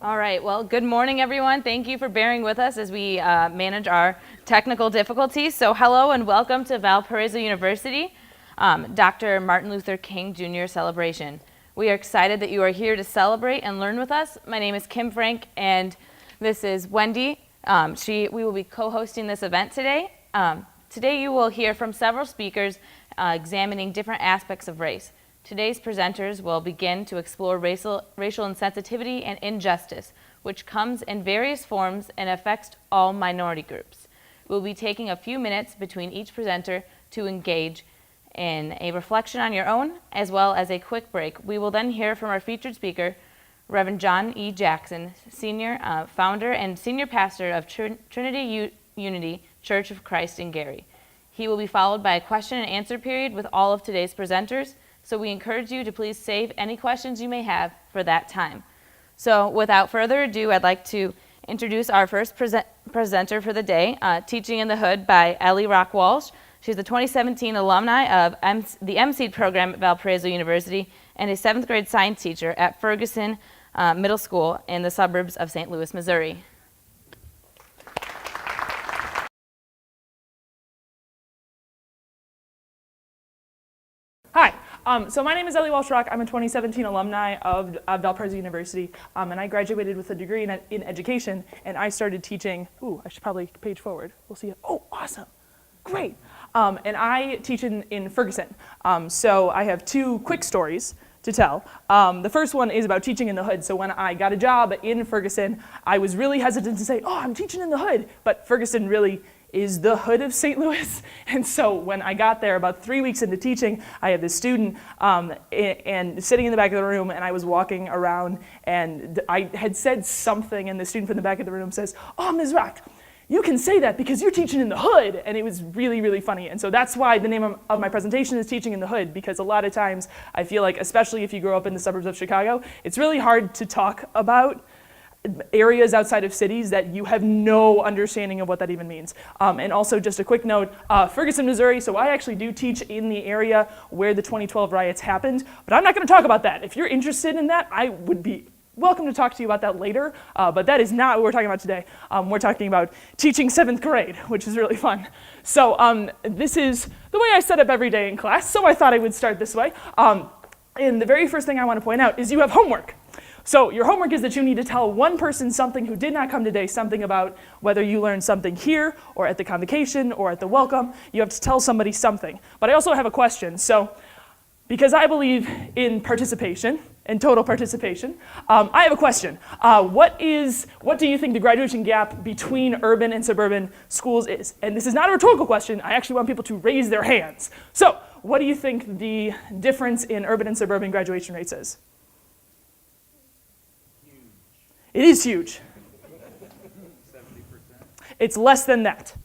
All right, well, good morning, everyone. Thank you for bearing with us as we manage our technical difficulties. So hello and welcome to Valparaiso University, Dr. Martin Luther King Jr. celebration. We are excited that you are here to celebrate and learn with us. My name is Kim Frank, and this is Wendy. We will be co-hosting this event today. Today you will hear from several speakers examining different aspects of race. Today's presenters will begin to explore racial insensitivity and injustice, which comes in various forms and affects all minority groups. We'll be taking a few minutes between each presenter to engage in a reflection on your own, as well as a quick break. We will then hear from our featured speaker, Reverend John E. Jackson, Senior Founder and Senior Pastor of Trinity Unity Church of Christ in Gary. He will be followed by a question and answer period with all of today's presenters. So we encourage you to please save any questions you may have for that time. So without further ado, I'd like to introduce our first presenter for the day, Teaching in the Hood by Ellie Rock Walsh. She's a 2017 alumni of the MSeed program at Valparaiso University and a 7th grade science teacher at Ferguson Middle School in the suburbs of St. Louis, Missouri. Hi. So my name is Ellie Walsh-Rock. I'm a 2017 alumni of Valparaiso University, and I graduated with a degree in education, and I started teaching. Ooh, I should probably page forward. We'll see. Oh, awesome. Great. And I teach in Ferguson. So I have two quick stories to tell. The first one is about teaching in the hood. So when I got a job in Ferguson, I was really hesitant to say, oh, I'm teaching in the hood, but Ferguson really is the hood of St. Louis. And so when I got there, about 3 weeks into teaching, I had this student and sitting in the back of the room, and I was walking around, and I had said something, and the student from the back of the room says, oh, Ms. Rock, you can say that because you're teaching in the hood. And it was really, really funny. And so that's why the name of my presentation is Teaching in the Hood, because a lot of times I feel like, especially if you grow up in the suburbs of Chicago, it's really hard to talk about areas outside of cities that you have no understanding of what that even means. And also just a quick note, Ferguson, Missouri, so I actually do teach in the area where the 2012 riots happened, but I'm not gonna talk about that. If you're interested in that, I would be welcome to talk to you about that later, but that is not what we're talking about today. We're talking about teaching 7th grade, which is really fun. So this is the way I set up every day in class, so I thought I would start this way. And the very first thing I wanna point out is you have homework. So your homework is that you need to tell one person something who did not come today, something about whether you learned something here or at the convocation or at the welcome. You have to tell somebody something. But I also have a question. So because I believe in participation and total participation, I have a question. What do you think the graduation gap between urban and suburban schools is? And this is not a rhetorical question. I actually want people to raise their hands. So what do you think the difference in urban and suburban graduation rates is? It is huge. 70%? It's less than that.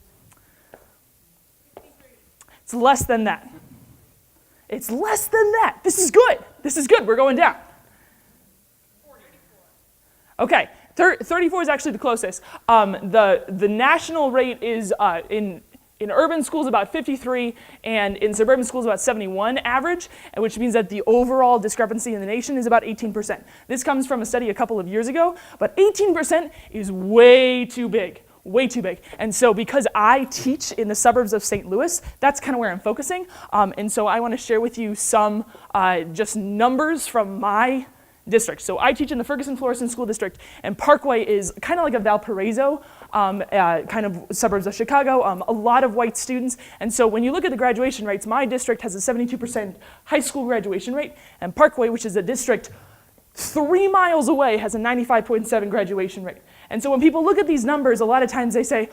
It's less than that. It's less than that. This is good. This is good. We're going down. 34. Okay, 34 is actually the closest. The national rate is in urban schools about 53, and in suburban schools about 71 average, which means that the overall discrepancy in the nation is about 18%. This comes from a study a couple of years ago, but 18% is way too big. Way too big. And so because I teach in the suburbs of St. Louis, that's kind of where I'm focusing. And so I want to share with you some just numbers from my district. So I teach in the Ferguson-Florissant School District, and Parkway is kind of like a Valparaiso, kind of suburbs of Chicago, a lot of white students. And so when you look at the graduation rates, my district has a 72% high school graduation rate, and Parkway, which is a district 3 miles away, has a 95.7 graduation rate. And so when people look at these numbers, a lot of times they say,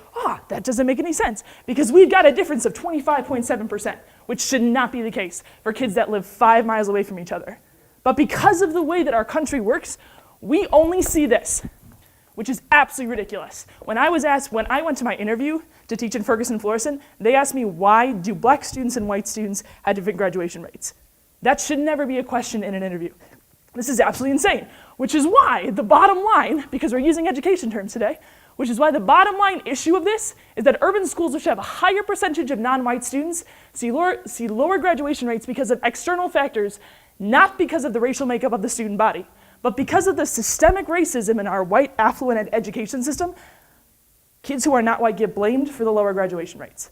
that doesn't make any sense, because we've got a difference of 25.7%, which should not be the case for kids that live 5 miles away from each other. But because of the way that our country works, we only see this, which is absolutely ridiculous. When I went to my interview to teach in Ferguson-Florissant, they asked me, why do black students and white students have different graduation rates? That should never be a question in an interview. This is absolutely insane, which is why the bottom line, because we're using education terms today, which is why the bottom line issue of this is that urban schools which have a higher percentage of non-white students see lower graduation rates because of external factors, not because of the racial makeup of the student body. But because of the systemic racism in our white affluent education system, kids who are not white get blamed for the lower graduation rates.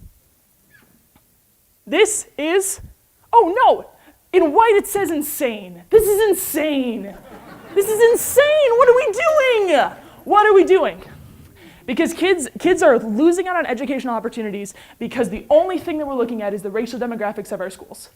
This is, oh no, in white it says insane. This is insane. This is insane. What are we doing? What are we doing? Because kids are losing out on educational opportunities because the only thing that we're looking at is the racial demographics of our schools.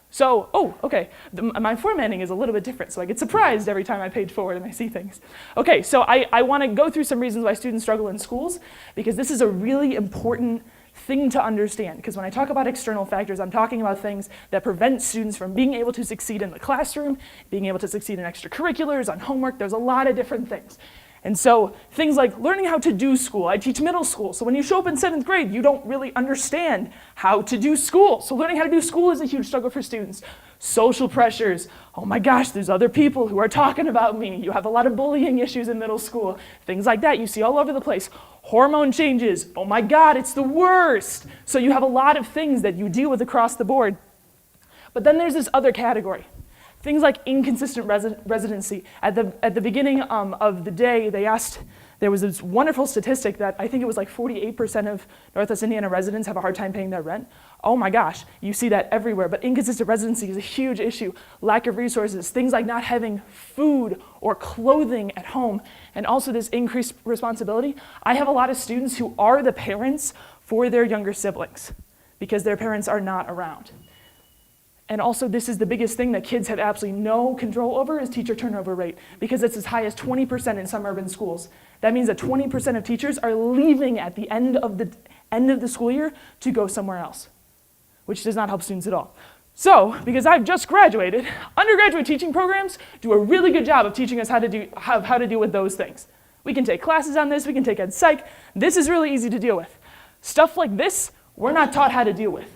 So, okay, my formatting is a little bit different, so I get surprised every time I page forward and I see things. Okay, so I want to go through some reasons why students struggle in schools, because this is a really important thing to understand. Because when I talk about external factors, I'm talking about things that prevent students from being able to succeed in the classroom, being able to succeed in extracurriculars, on homework. There's a lot of different things. And so things like learning how to do school. I teach middle school, so when you show up in 7th grade, you don't really understand how to do school. So learning how to do school is a huge struggle for students. Social pressures. Oh my gosh, there's other people who are talking about me. You have a lot of bullying issues in middle school. Things like that you see all over the place. Hormone changes. Oh my God, it's the worst. So you have a lot of things that you deal with across the board. But then there's this other category. Things like inconsistent residency. At the beginning of the day, there was this wonderful statistic that I think it was like 48% of Northwest Indiana residents have a hard time paying their rent. Oh my gosh, you see that everywhere, but inconsistent residency is a huge issue. Lack of resources, things like not having food or clothing at home, and also this increased responsibility. I have a lot of students who are the parents for their younger siblings because their parents are not around. And also, this is the biggest thing that kids have absolutely no control over is teacher turnover rate, because it's as high as 20% in some urban schools. That means that 20% of teachers are leaving at the end of the school year to go somewhere else, which does not help students at all. So, because I've just graduated, undergraduate teaching programs do a really good job of teaching us how to deal with those things. We can take classes on this, we can take ed psych. This is really easy to deal with. Stuff like this, we're not taught how to deal with.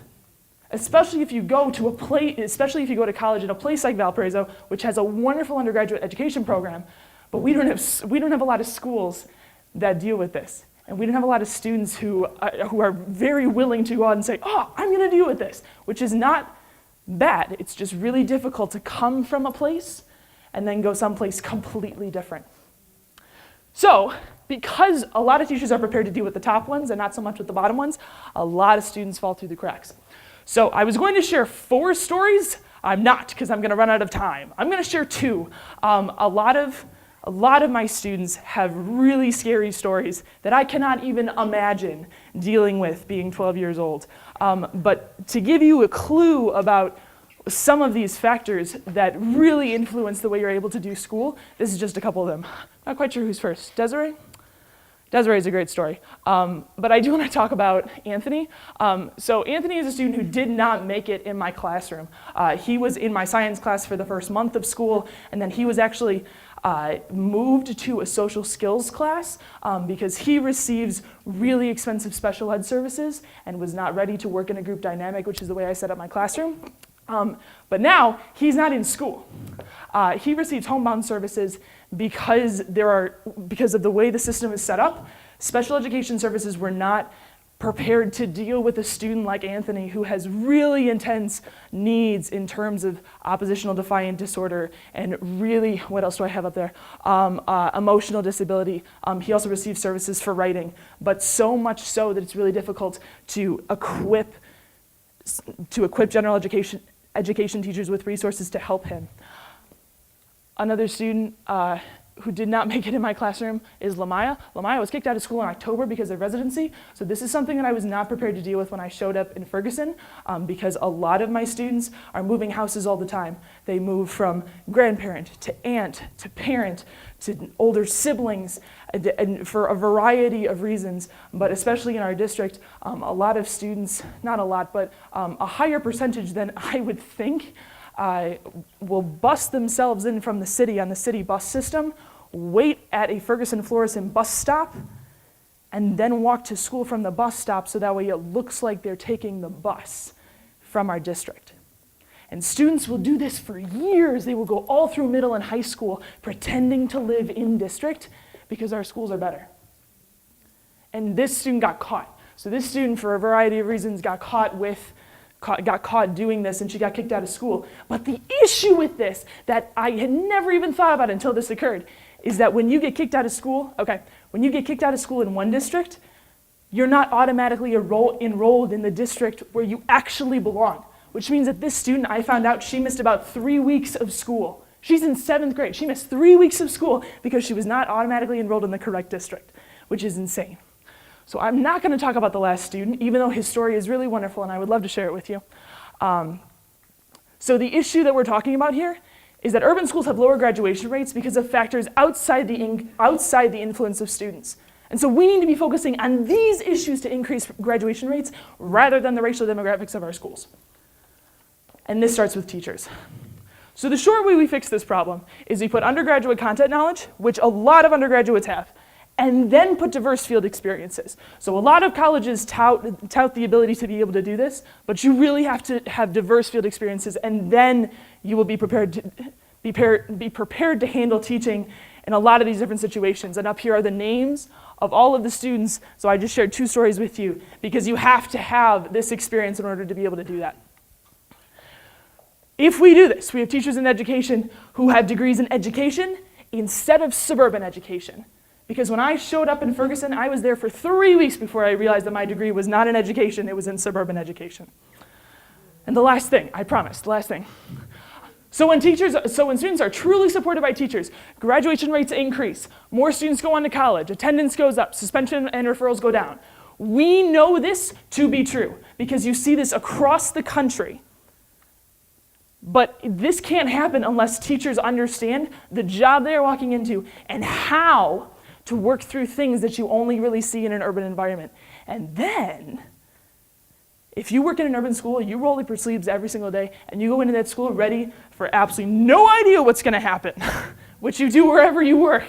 Especially if you go to college in a place like Valparaiso, which has a wonderful undergraduate education program, but we don't have a lot of schools that deal with this. And we don't have a lot of students who are very willing to go out and say, oh, I'm going to deal with this, which is not bad. It's just really difficult to come from a place and then go someplace completely different. So, because a lot of teachers are prepared to deal with the top ones and not so much with the bottom ones, a lot of students fall through the cracks. So I was going to share 4 stories. I'm not, because I'm going to run out of time. I'm going to share 2. A lot of my students have really scary stories that I cannot even imagine dealing with being 12 years old. But to give you a clue about some of these factors that really influence the way you're able to do school, this is just a couple of them. Not quite sure who's first. Desiree? Desiree is a great story, but I do want to talk about Anthony. So Anthony is a student who did not make it in my classroom. He was in my science class for the first month of school, and then he was actually moved to a social skills class because he receives really expensive special ed services and was not ready to work in a group dynamic, which is the way I set up my classroom. But now he's not in school. He receives homebound services because of the way the system is set up. Special education services were not prepared to deal with a student like Anthony who has really intense needs in terms of oppositional defiant disorder and really, what else do I have up there? Emotional disability. He also receives services for writing, but so much so that it's really difficult to equip general education teachers with resources to help him. Another student who did not make it in my classroom is Lamaya. Lamaya was kicked out of school in October because of residency, so this is something that I was not prepared to deal with when I showed up in Ferguson because a lot of my students are moving houses all the time. They move from grandparent to aunt to parent to older siblings and for a variety of reasons, but especially in our district, a lot of students, not a lot, but a higher percentage than I would think will bus themselves in from the city on the city bus system, wait at a Ferguson-Florissant bus stop, and then walk to school from the bus stop so that way it looks like they're taking the bus from our district. And students will do this for years. They will go all through middle and high school pretending to live in district because our schools are better. And this student got caught. So this student, for a variety of reasons, got caught with got caught doing this and she got kicked out of school. But the issue with this that I had never even thought about until this occurred is that when you get kicked out of school, when you get kicked out of school in one district, you're not automatically enrolled in the district where you actually belong, which means that this student, I found out she missed about 3 weeks of school. She's in 7th grade. She missed 3 weeks of school because she was not automatically enrolled in the correct district, which is insane. So I'm not going to talk about the last student, even though his story is really wonderful and I would love to share it with you. So the issue that we're talking about here is that urban schools have lower graduation rates because of factors outside the influence of students. And so we need to be focusing on these issues to increase graduation rates rather than the racial demographics of our schools. And this starts with teachers. So the short way we fix this problem is we put undergraduate content knowledge, which a lot of undergraduates have, and then put diverse field experiences. So a lot of colleges tout the ability to be able to do this, but you really have to have diverse field experiences, and then you will be prepared to handle teaching in a lot of these different situations. And up here are the names of all of the students. So I just shared 2 stories with you because you have to have this experience in order to be able to do that. If we do this, we have teachers in education who have degrees in education instead of suburban education. Because when I showed up in Ferguson, I was there for 3 weeks before I realized that my degree was not in education, it was in suburban education. And the last thing, I promise, the last thing. So when students are truly supported by teachers, graduation rates increase, more students go on to college, attendance goes up, suspension and referrals go down. We know this to be true because you see this across the country. But this can't happen unless teachers understand the job they are walking into and how to work through things that you only really see in an urban environment. And then, if you work in an urban school, you roll up your sleeves every single day, and you go into that school ready for absolutely no idea what's going to happen, which you do wherever you work.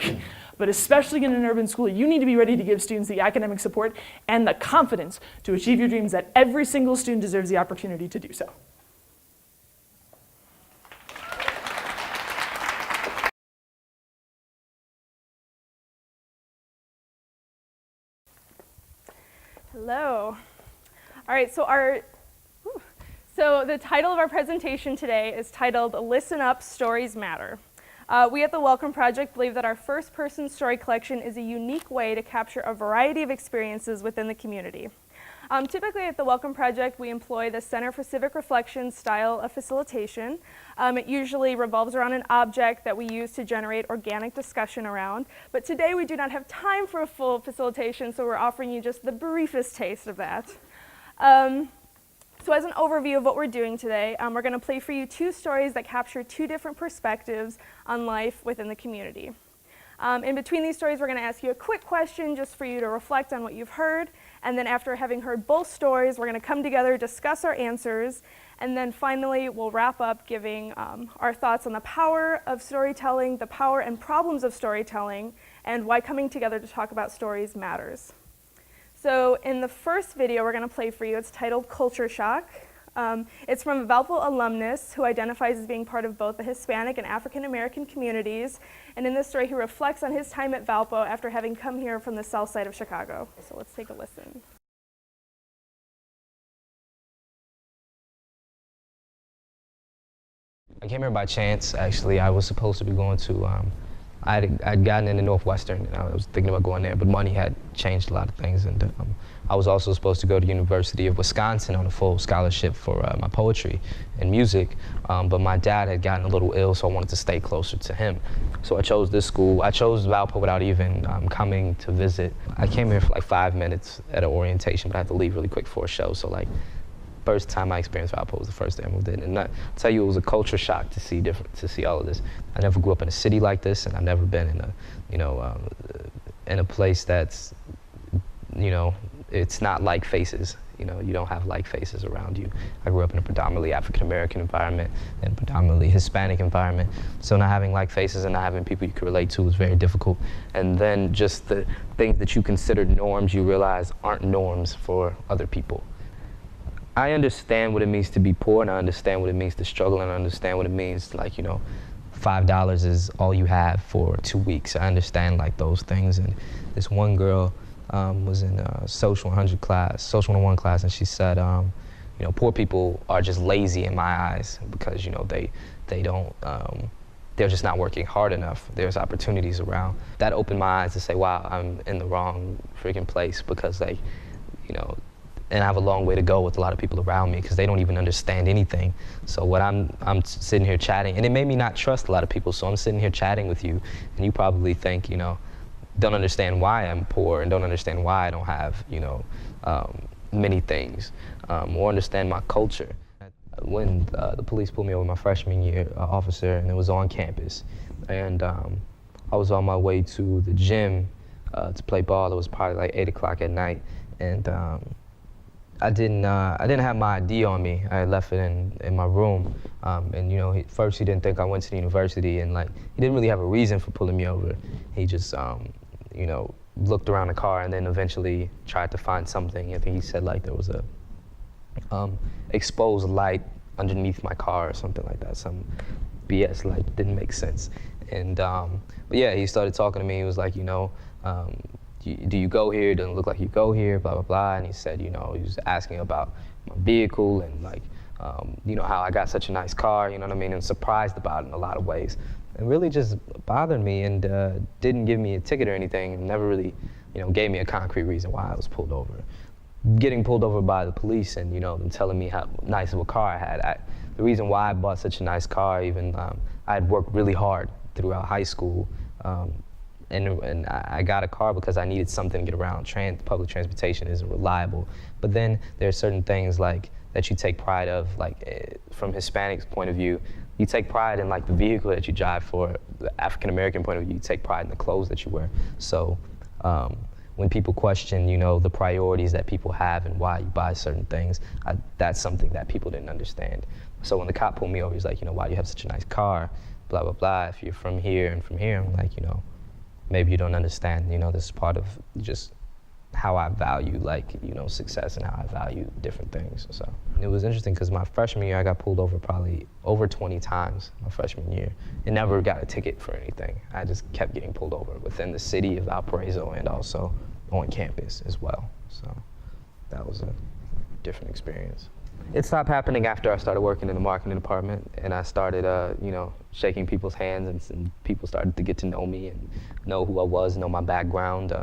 But especially in an urban school, you need to be ready to give students the academic support and the confidence to achieve your dreams that every single student deserves the opportunity to do so. Hello. All right, so the title of our presentation today is titled Listen Up, Stories Matter. We at the Welcome Project believe that our first-person story collection is a unique way to capture a variety of experiences within the community. Typically at the Welcome Project, we employ the Center for Civic Reflection style of facilitation. It usually revolves around an object that we use to generate organic discussion around. But today we do not have time for a full facilitation, so we're offering you just the briefest taste of that. So as an overview of what we're doing today, we're going to play for you 2 stories that capture 2 different perspectives on life within the community. In between these stories, we're going to ask you a quick question just for you to reflect on what you've heard. And then after having heard both stories, we're going to come together, discuss our answers, and then finally we'll wrap up giving our thoughts on the power of storytelling, the power and problems of storytelling, and why coming together to talk about stories matters. So in the first video we're going to play for you, it's titled Culture Shock. It's from a Valpo alumnus who identifies as being part of both the Hispanic and African American communities. And in this story, he reflects on his time at Valpo after having come here from the south side of Chicago. So let's take a listen. I came here by chance, actually. I was supposed to be going to, I'd gotten into Northwestern and I was thinking about going there, but money had changed a lot of things. And I was also supposed to go to University of Wisconsin on a full scholarship for my poetry and music, but my dad had gotten a little ill, so I wanted to stay closer to him. So I chose this school. I chose Valpo without even coming to visit. I came here for like 5 minutes at an orientation, but I had to leave really quick for a show. So like, first time I experienced Valpo was the first day I moved in, and I tell you, it was a culture shock to see all of this. I never grew up in a city like this, and I've never been in a, in a place that's, it's not like faces. You don't have like faces around you. I grew up in a predominantly African American environment and predominantly Hispanic environment, so not having like faces and not having people you can relate to was very difficult. And then just the things that you considered norms, you realize aren't norms for other people. I understand what it means to be poor, and I understand what it means to struggle, and I understand what it means, like, $5 is all you have for 2 weeks. I understand like those things. And this one girl was in Social 101 class, and she said poor people are just lazy in my eyes because, they don't, they're just not working hard enough. There's opportunities around. That opened my eyes to say, wow, I'm in the wrong freaking place because and I have a long way to go with a lot of people around me because they don't even understand anything. So what I'm sitting here chatting, and it made me not trust a lot of people. So I'm sitting here chatting with you, and you probably think, don't understand why I'm poor and don't understand why I don't have, many things, or understand my culture. When the police pulled me over my freshman year, officer, and it was on campus, and I was on my way to the gym to play ball. It was probably like 8 o'clock at night, and I didn't have my ID on me. I left it in my room, and first he didn't think I went to the university, and he didn't really have a reason for pulling me over. He just looked around the car and then eventually tried to find something. I think he said there was a exposed light underneath my car or something like that. Some BS light, didn't make sense. And but yeah, he started talking to me. He was like, do you go here? It doesn't look like you go here, blah, blah, blah. And he said, he was asking about my vehicle and how I got such a nice car, you know what I mean? And surprised about it in a lot of ways. And really just bothered me and didn't give me a ticket or anything, and never really, gave me a concrete reason why I was pulled over. Getting pulled over by the police and, them telling me how nice of a car I had. The reason why I bought such a nice car, even I had worked really hard throughout high school, and I got a car because I needed something to get around. Public transportation isn't reliable. But then there are certain things that you take pride of, from Hispanics' point of view, you take pride in the vehicle that you drive. For the African American point of view, you take pride in the clothes that you wear. So when people question, the priorities that people have and why you buy certain things, that's something that people didn't understand. So when the cop pulled me over, he's like, why do you have such a nice car? Blah, blah, blah. If you're from here and from here, I'm like, maybe you don't understand, this is part of just how I value success and how I value different things. So it was interesting because my freshman year, I got pulled over probably over 20 times my freshman year and never got a ticket for anything. I just kept getting pulled over within the city of Valparaiso and also on campus as well. So that was a different experience. It stopped happening after I started working in the marketing department, and I started, shaking people's hands, and people started to get to know me and know who I was, know my background,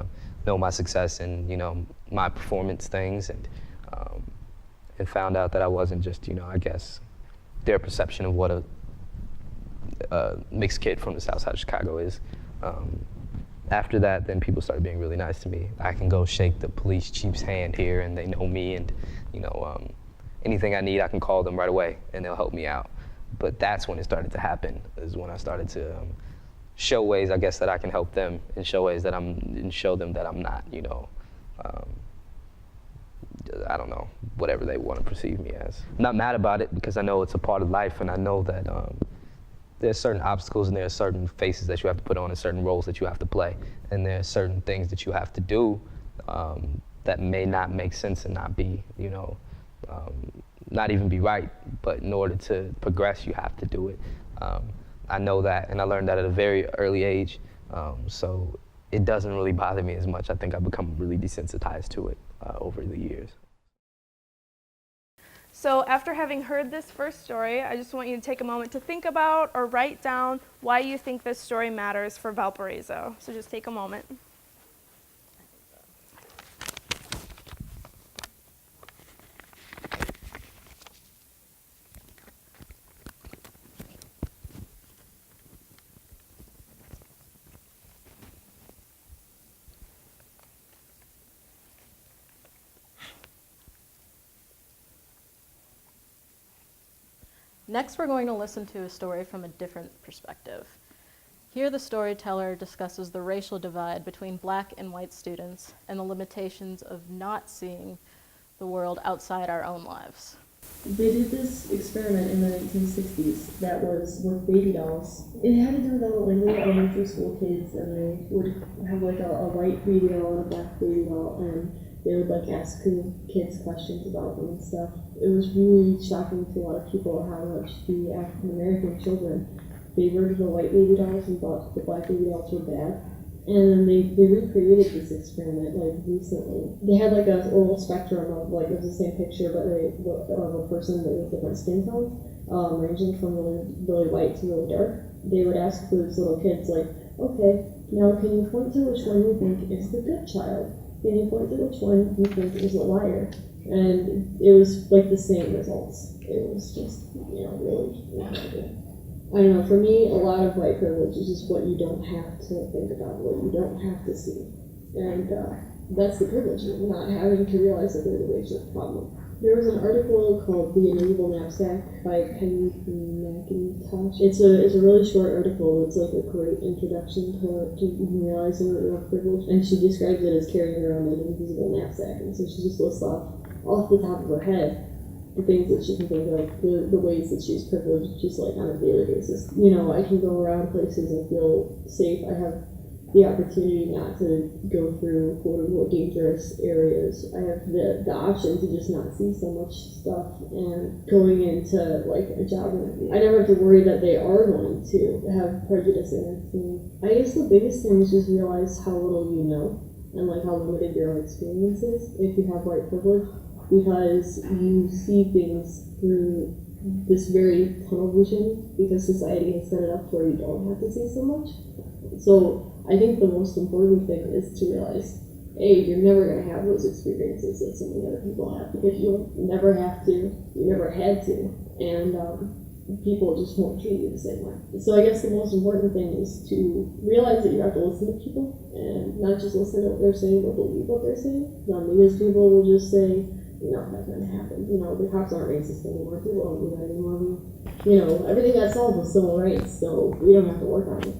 know my success and, my performance things, and found out that I wasn't just, I guess, their perception of what a mixed kid from the south side of Chicago is. After that, then people started being really nice to me. I can go shake the police chief's hand here, and they know me, and, anything I need, I can call them right away, and they'll help me out. But that's when it started to happen, is when I started to show ways, I guess, that I can help them, and show ways that and show them that I'm not, I don't know, whatever they want to perceive me as. I'm not mad about it because I know it's a part of life, and I know that there's certain obstacles and there are certain faces that you have to put on and certain roles that you have to play, and there are certain things that you have to do that may not make sense and not be, not even be right, but in order to progress, you have to do it. I know that, and I learned that at a very early age, so it doesn't really bother me as much. I think I've become really desensitized to it over the years. So after having heard this first story, I just want you to take a moment to think about or write down why you think this story matters for Valparaiso. So just take a moment. Next, we're going to listen to a story from a different perspective. Here, the storyteller discusses the racial divide between black and white students and the limitations of not seeing the world outside our own lives. They did this experiment in the 1960s that was with baby dolls. It had to do with all the little elementary school kids, and they would have a white baby doll and a black baby doll, and they would ask kids questions about them and stuff. It was really shocking to a lot of people how much the African American children favored the white baby dolls and thought the black baby dolls were bad. And then they recreated this experiment like recently. They had like a little spectrum of like, it was the same picture but of a person but with different skin tones, ranging from really white to really dark. They would ask those little kids like, okay, now can you point to which one you think is the good child? Can you point to which one you think is a liar? And it was like the same results. It was just, really good. I don't know, for me, a lot of white privilege is just what you don't have to think about, what you don't have to see. And that's the privilege of not having to realize that there's a racial problem. There was an article called The Inevitable Knapsack by Penny McIntosh. It's a really short article. It's like a great introduction to realizing that you have privilege. And she describes it as carrying around an invisible knapsack. And so she just lists off the top of her head the things that she can think of, the ways that she's privileged just like on a daily basis. I can go around places and feel safe. I have the opportunity not to go through quote-unquote dangerous areas. I have the option to just not see so much stuff, and going into like a job interview, I never have to worry that they are going to have prejudice against me. I guess the biggest thing is just realize how little you know and like how limited your own experience is if you have white privilege, because you see things through this very tunnel vision because society has set it up where you don't have to see so much. So I think the most important thing is to realize, A, you're never going to have those experiences that so many other people have because you never have to, you never had to, and people just won't treat you the same way. So I guess the most important thing is to realize that you have to listen to people and not just listen to what they're saying but believe what they're saying. Because people will just say, that's going to happen. The cops aren't racist anymore. People don't do that anymore. Everything got solved with civil rights, so we don't have to work on it.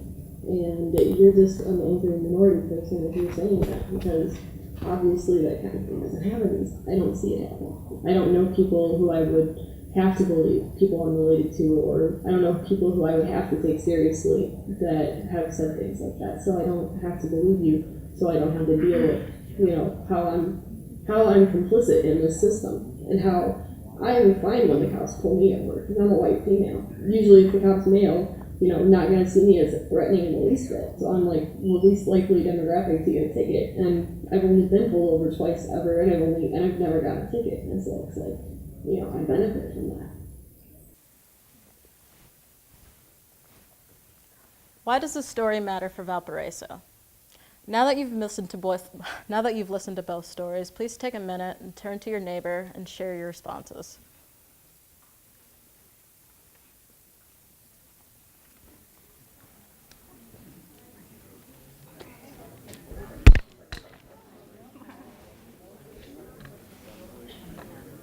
And you're just an angry minority person if you're saying that, because obviously that kind of thing doesn't happen. I don't see it happen. I don't know people who I would have to believe, people I'm related to, or I don't know people who I would have to take seriously that have said things like that. So I don't have to believe you, so I don't have to deal with, how I'm complicit in this system, and how I am fine when the cops pull me at work, because I'm a white female. Usually if the cop's male, not going to see me as threatening in the least bit. So I'm like the least likely demographic to get a ticket. And I've only been pulled over twice ever, and I've never gotten a ticket. And so it's like, I benefit from that. Why does this story matter for Valparaiso? Now that you've listened to both stories, please take a minute and turn to your neighbor and share your responses.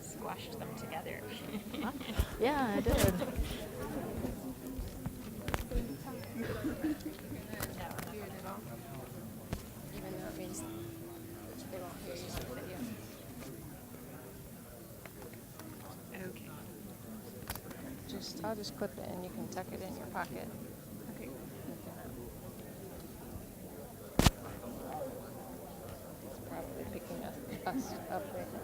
Squashed them together. Yeah, I did. Okay. I'll just clip it and you can tuck it in your pocket. Okay. It's probably picking us up right now.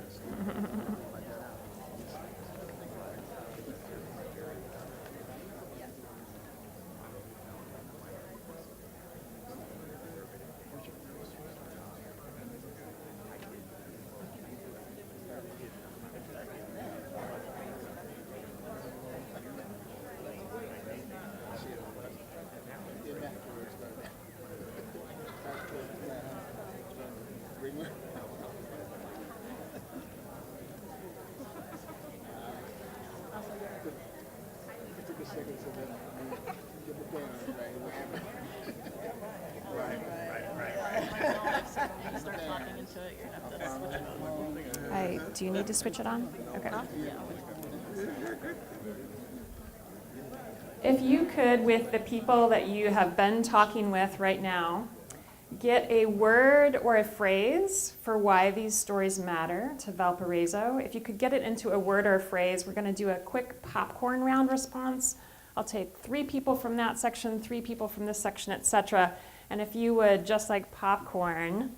Do you need to switch it on? Okay. If you could, with the people that you have been talking with right now, get a word or a phrase for why these stories matter to Valparaiso. If you could get it into a word or a phrase, we're going to do a quick popcorn round response. I'll take 3 people from that section, 3 people from this section, etc. And if you would, just like popcorn,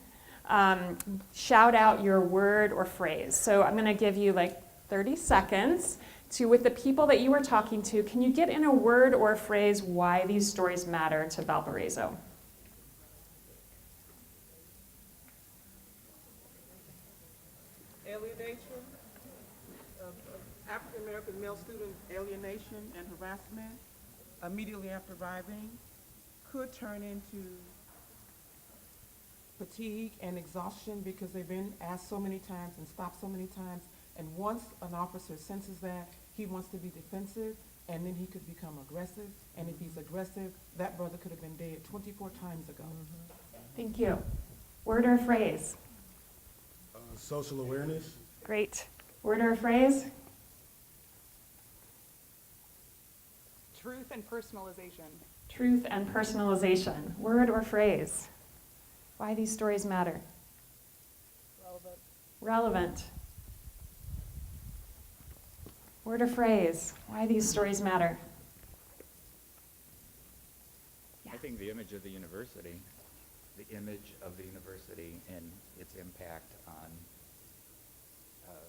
shout out your word or phrase. So I'm going to give you like 30 seconds to, with the people that you were talking to, can you get in a word or a phrase why these stories matter to Valparaiso? female student alienation and harassment immediately after arriving could turn into fatigue and exhaustion because they've been asked so many times and stopped so many times. And once an officer senses that, he wants to be defensive, and then he could become aggressive. And if he's aggressive, that brother could have been dead 24 times ago. Thank you. Word or phrase? Social awareness. Great. Word or phrase? Truth and personalization. Truth and personalization. Word or phrase? Why these stories matter? Relevant. Relevant. Word or phrase? Why these stories matter? I think the image of the university and its impact on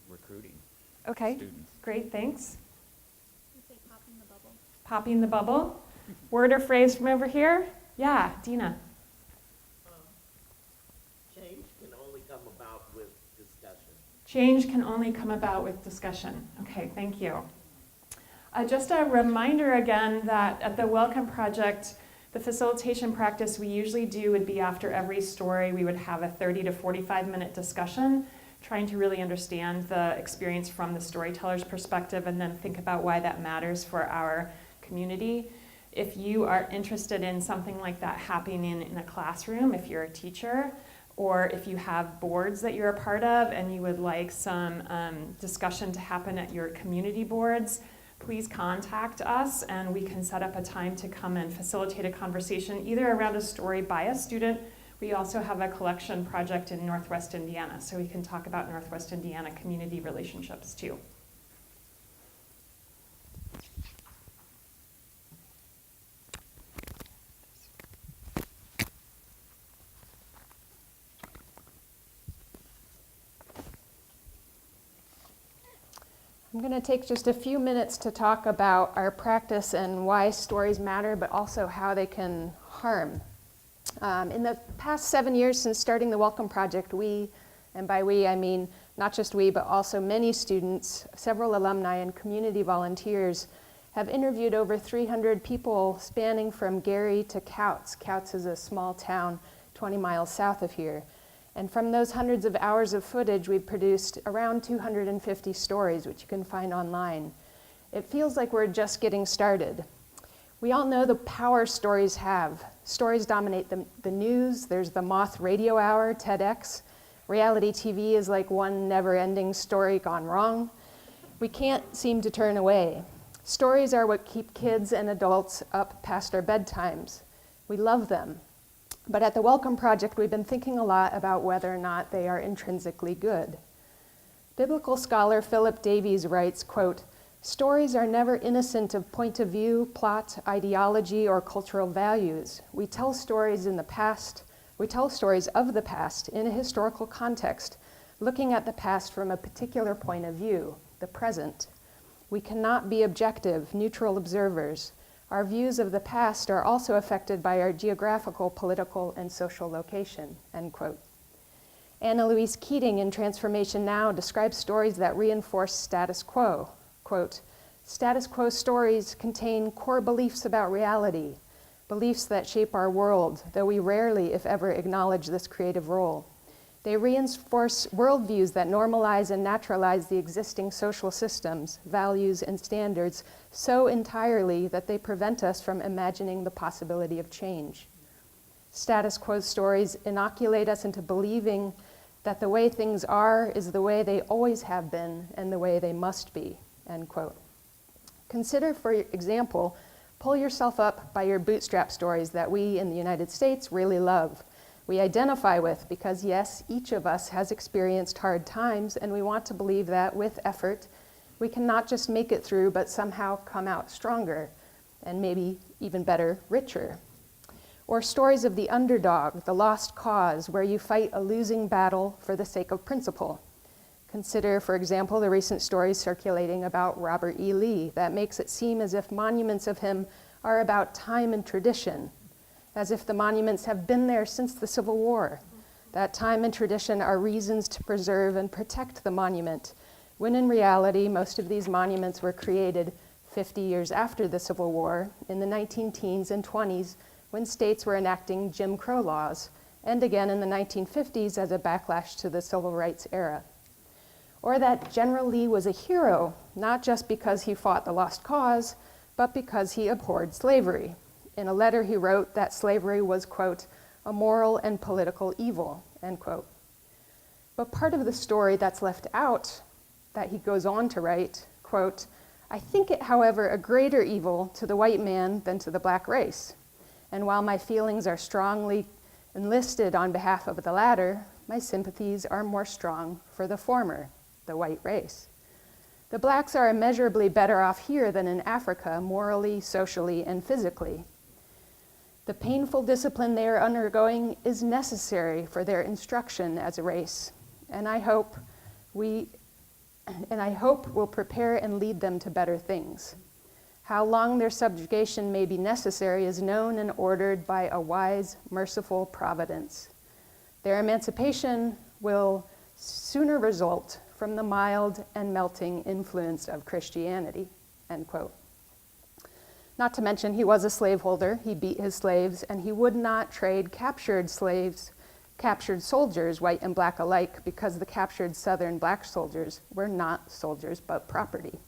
recruiting Okay, students. great, thanks. Say popping the bubble. Popping the bubble. Word or phrase from over here? Yeah, Dina. Change can only come about with discussion. Change can only come about with discussion. Okay, thank you. Just a reminder again that at the Welcome Project, the facilitation practice we usually do would be after every story, we would have a 30 to 45-minute discussion, trying to really understand the experience from the storyteller's perspective and then think about why that matters for our community. If you are interested in something like that happening in a classroom, if you're a teacher, or if you have boards that you're a part of and you would like some discussion to happen at your community boards, please contact us and we can set up a time to come and facilitate a conversation either around a story by a student. We also have a collection project in Northwest Indiana, so we can talk about Northwest Indiana community relationships too. I'm going to take just a few minutes to talk about our practice and why stories matter, but also how they can harm. In the past 7 years since starting the Welcome Project, we, and by we I mean not just we, but also many students, several alumni and community volunteers, have interviewed over 300 people spanning from Gary to Couts. Couts is a small town 20 miles south of here. And from those hundreds of hours of footage, we've produced around 250 stories, which you can find online. It feels like we're just getting started. We all know the power stories have. Stories dominate the news. There's the Moth Radio Hour, TEDx. Reality TV is like one never-ending story gone wrong. We can't seem to turn away. Stories are what keep kids and adults up past our bedtimes. We love them. But at the Welcome Project, we've been thinking a lot about whether or not they are intrinsically good. Biblical scholar Philip Davies writes, quote, "Stories are never innocent of point of view, plot, ideology, or cultural values. We tell stories of the past in a historical context, looking at the past from a particular point of view, the present. We cannot be objective, neutral observers. Our views of the past are also affected by our geographical, political, and social location," end quote. Anna Louise Keating in Transformation Now describes stories that reinforce status quo. Quote, "Status quo stories contain core beliefs about reality, beliefs that shape our world, though we rarely, if ever, acknowledge this creative role. They reinforce worldviews that normalize and naturalize the existing social systems, values, and standards so entirely that they prevent us from imagining the possibility of change. Status quo stories inoculate us into believing that the way things are is the way they always have been and the way they must be," end quote. Consider, for example, pull yourself up by your bootstrap stories that we in the United States really love. We identify with because, yes, each of us has experienced hard times, and we want to believe that with effort, we can not just make it through, but somehow come out stronger, and maybe even better, richer. Or stories of the underdog, the lost cause, where you fight a losing battle for the sake of principle. Consider, for example, the recent stories circulating about Robert E. Lee that makes it seem as if monuments of him are about time and tradition, as if the monuments have been there since the Civil War. That time and tradition are reasons to preserve and protect the monument, when in reality, most of these monuments were created 50 years after the Civil War, in the 19-teens and 20s, when states were enacting Jim Crow laws, and again in the 1950s as a backlash to the civil rights era. Or that General Lee was a hero, not just because he fought the lost cause, but because he abhorred slavery. In a letter he wrote that slavery was, quote, a moral and political evil, end quote. But part of the story that's left out, that he goes on to write, quote, I think it, however, a greater evil to the white man than to the black race. And while my feelings are strongly enlisted on behalf of the latter, my sympathies are more strong for the former, the white race. The blacks are immeasurably better off here than in Africa, morally, socially, and physically. The painful discipline they are undergoing is necessary for their instruction as a race, and I hope will prepare and lead them to better things. How long their subjugation may be necessary is known and ordered by a wise, merciful providence. Their emancipation will sooner result from the mild and melting influence of Christianity, end quote. Not to mention, he was a slaveholder, he beat his slaves, and he would not trade captured soldiers, white and black alike, because the captured Southern black soldiers were not soldiers but property.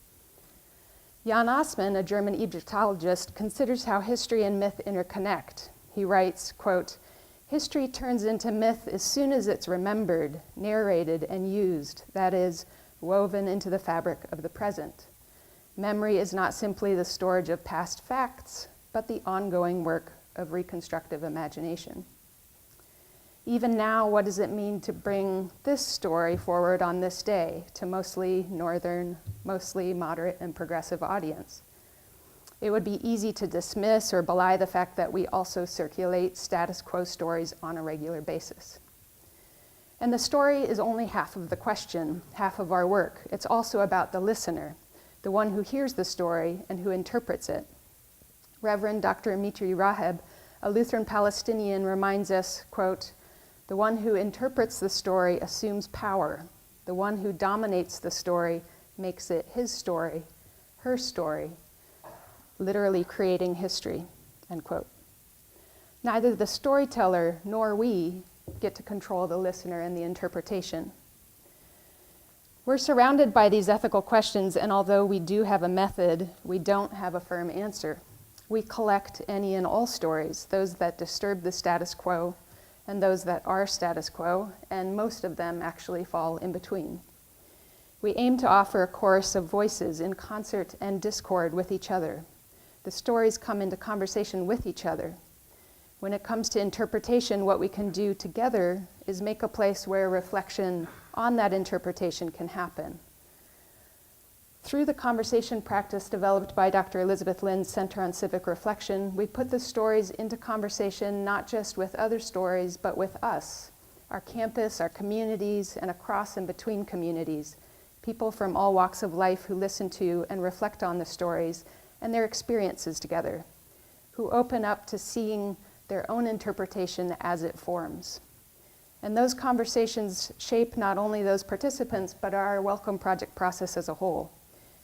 Jan Assmann, a German Egyptologist, considers how history and myth interconnect. He writes, quote, history turns into myth as soon as it's remembered, narrated, and used, that is, woven into the fabric of the present. Memory is not simply the storage of past facts, but the ongoing work of reconstructive imagination. Even now, what does it mean to bring this story forward on this day to mostly northern, mostly moderate and progressive audience? It would be easy to dismiss or belie the fact that we also circulate status quo stories on a regular basis. And the story is only half of the question, half of our work. It's also about the listener, the one who hears the story and who interprets it. Reverend Dr. Mitri Raheb, a Lutheran Palestinian, reminds us, quote, the one who interprets the story assumes power. The one who dominates the story makes it his story, her story, literally creating history, end quote. Neither the storyteller nor we get to control the listener and the interpretation. We're surrounded by these ethical questions, and although we do have a method, we don't have a firm answer. We collect any and all stories, those that disturb the status quo and those that are status quo, and most of them actually fall in between. We aim to offer a chorus of voices in concert and discord with each other. The stories come into conversation with each other. When it comes to interpretation, what we can do together is make a place where reflection on that interpretation can happen. Through the conversation practice developed by Dr. Elizabeth Lynn's Center on Civic Reflection, we put the stories into conversation not just with other stories, but with us, our campus, our communities, and across and between communities, people from all walks of life who listen to and reflect on the stories and their experiences together, who open up to seeing their own interpretation as it forms. And those conversations shape not only those participants, but our Welcome Project process as a whole.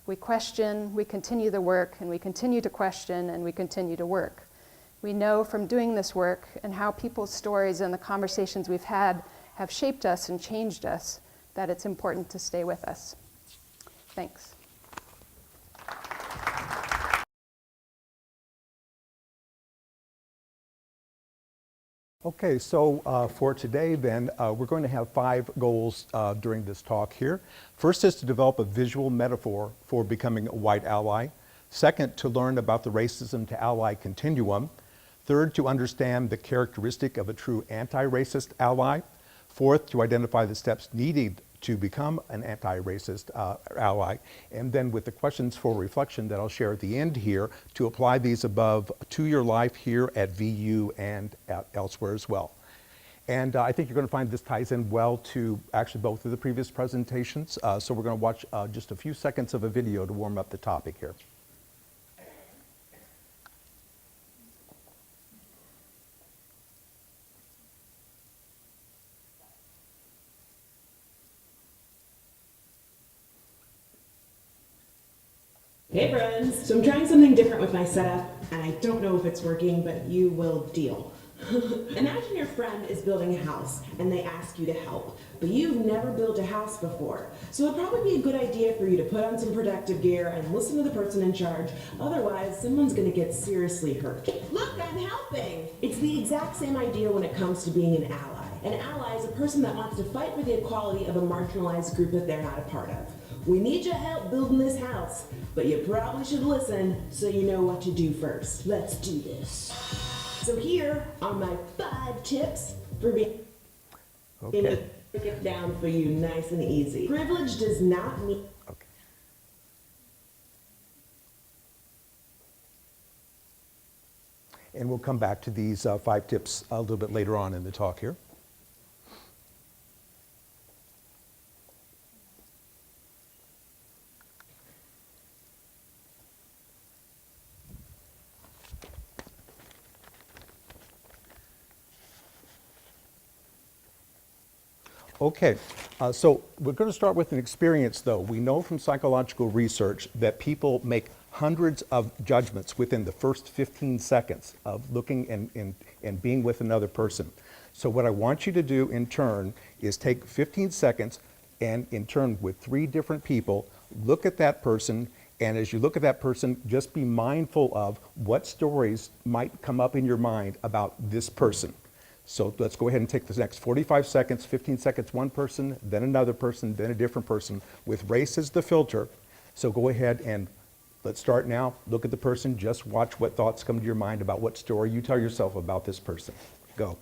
We question, we continue the work, and we continue to question, and we continue to work. We know from doing this work and how people's stories and the conversations we've had have shaped us and changed us, that it's important to stay with us. Thanks. Okay, so for today then, we're going to have 5 goals during this talk here. First is to develop a visual metaphor for becoming a white ally. Second, to learn about the racism to ally continuum. Third, to understand the characteristic of a true anti-racist ally. Fourth, to identify the steps needed to become an anti-racist ally. And then with the questions for reflection that I'll share at the end here, to apply these above to your life here at VU and elsewhere as well. And I think you're going to find this ties in well to actually both of the previous presentations. So we're going to watch just a few seconds of a video to warm up the topic here. Hey friends! So I'm trying something different with my setup, and I don't know if it's working, but you will deal. Imagine your friend is building a house, and they ask you to help, but you've never built a house before. So it'd probably be a good idea for you to put on some protective gear and listen to the person in charge, otherwise someone's gonna get seriously hurt. Look, I'm helping! It's the exact same idea when it comes to being an ally. An ally is a person that wants to fight for the equality of a marginalized group that they're not a part of. We need your help building this house, but you probably should listen so you know what to do first. Let's do this. So here are my 5 tips for being able to break it down for you nice and easy. Privilege does not mean... Okay. And we'll come back to these 5 tips a little bit later on in the talk here. Okay, so we're going to start with an experience though. We know from psychological research that people make hundreds of judgments within the first 15 seconds of looking and being with another person. So what I want you to do in turn is take 15 seconds and in turn with 3 different people, look at that person, and as you look at that person, just be mindful of what stories might come up in your mind about this person. So let's go ahead and take the next 45 seconds, 15 seconds, one person, then another person, then a different person, with race as the filter. So go ahead and let's start now. Look at the person, just watch what thoughts come to your mind about what story you tell yourself about this person. Go.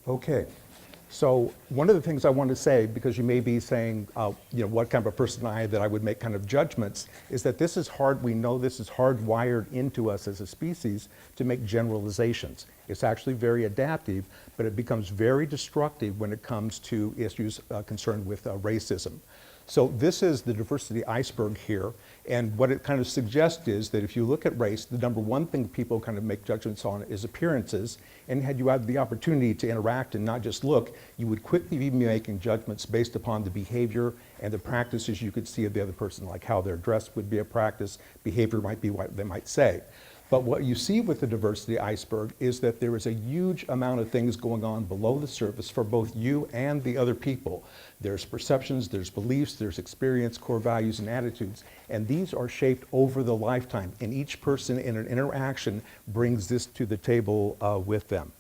Okay, so one of the things I want to say, because you may be saying, what kind of a person I am that I would make kind of judgments, is that this is hard. We know this is hardwired into us as a species to make generalizations. It's actually very adaptive, but it becomes very destructive when it comes to issues concerned with racism. So this is the diversity iceberg here, and what it kind of suggests is that if you look at race, the number one thing people kind of make judgments on is appearances, and had you had the opportunity to interact and not just look, you would quickly be making judgments based upon the behavior and the practices you could see of the other person, like how they're dressed would be a practice, behavior might be what they might say. But what you see with the diversity iceberg is that there is a huge amount of things going on below the surface for both you and the other people. There's perceptions, there's beliefs, there's experience, core values, and attitudes, and these are shaped over the lifetime, and each person in an interaction brings this to the table with them.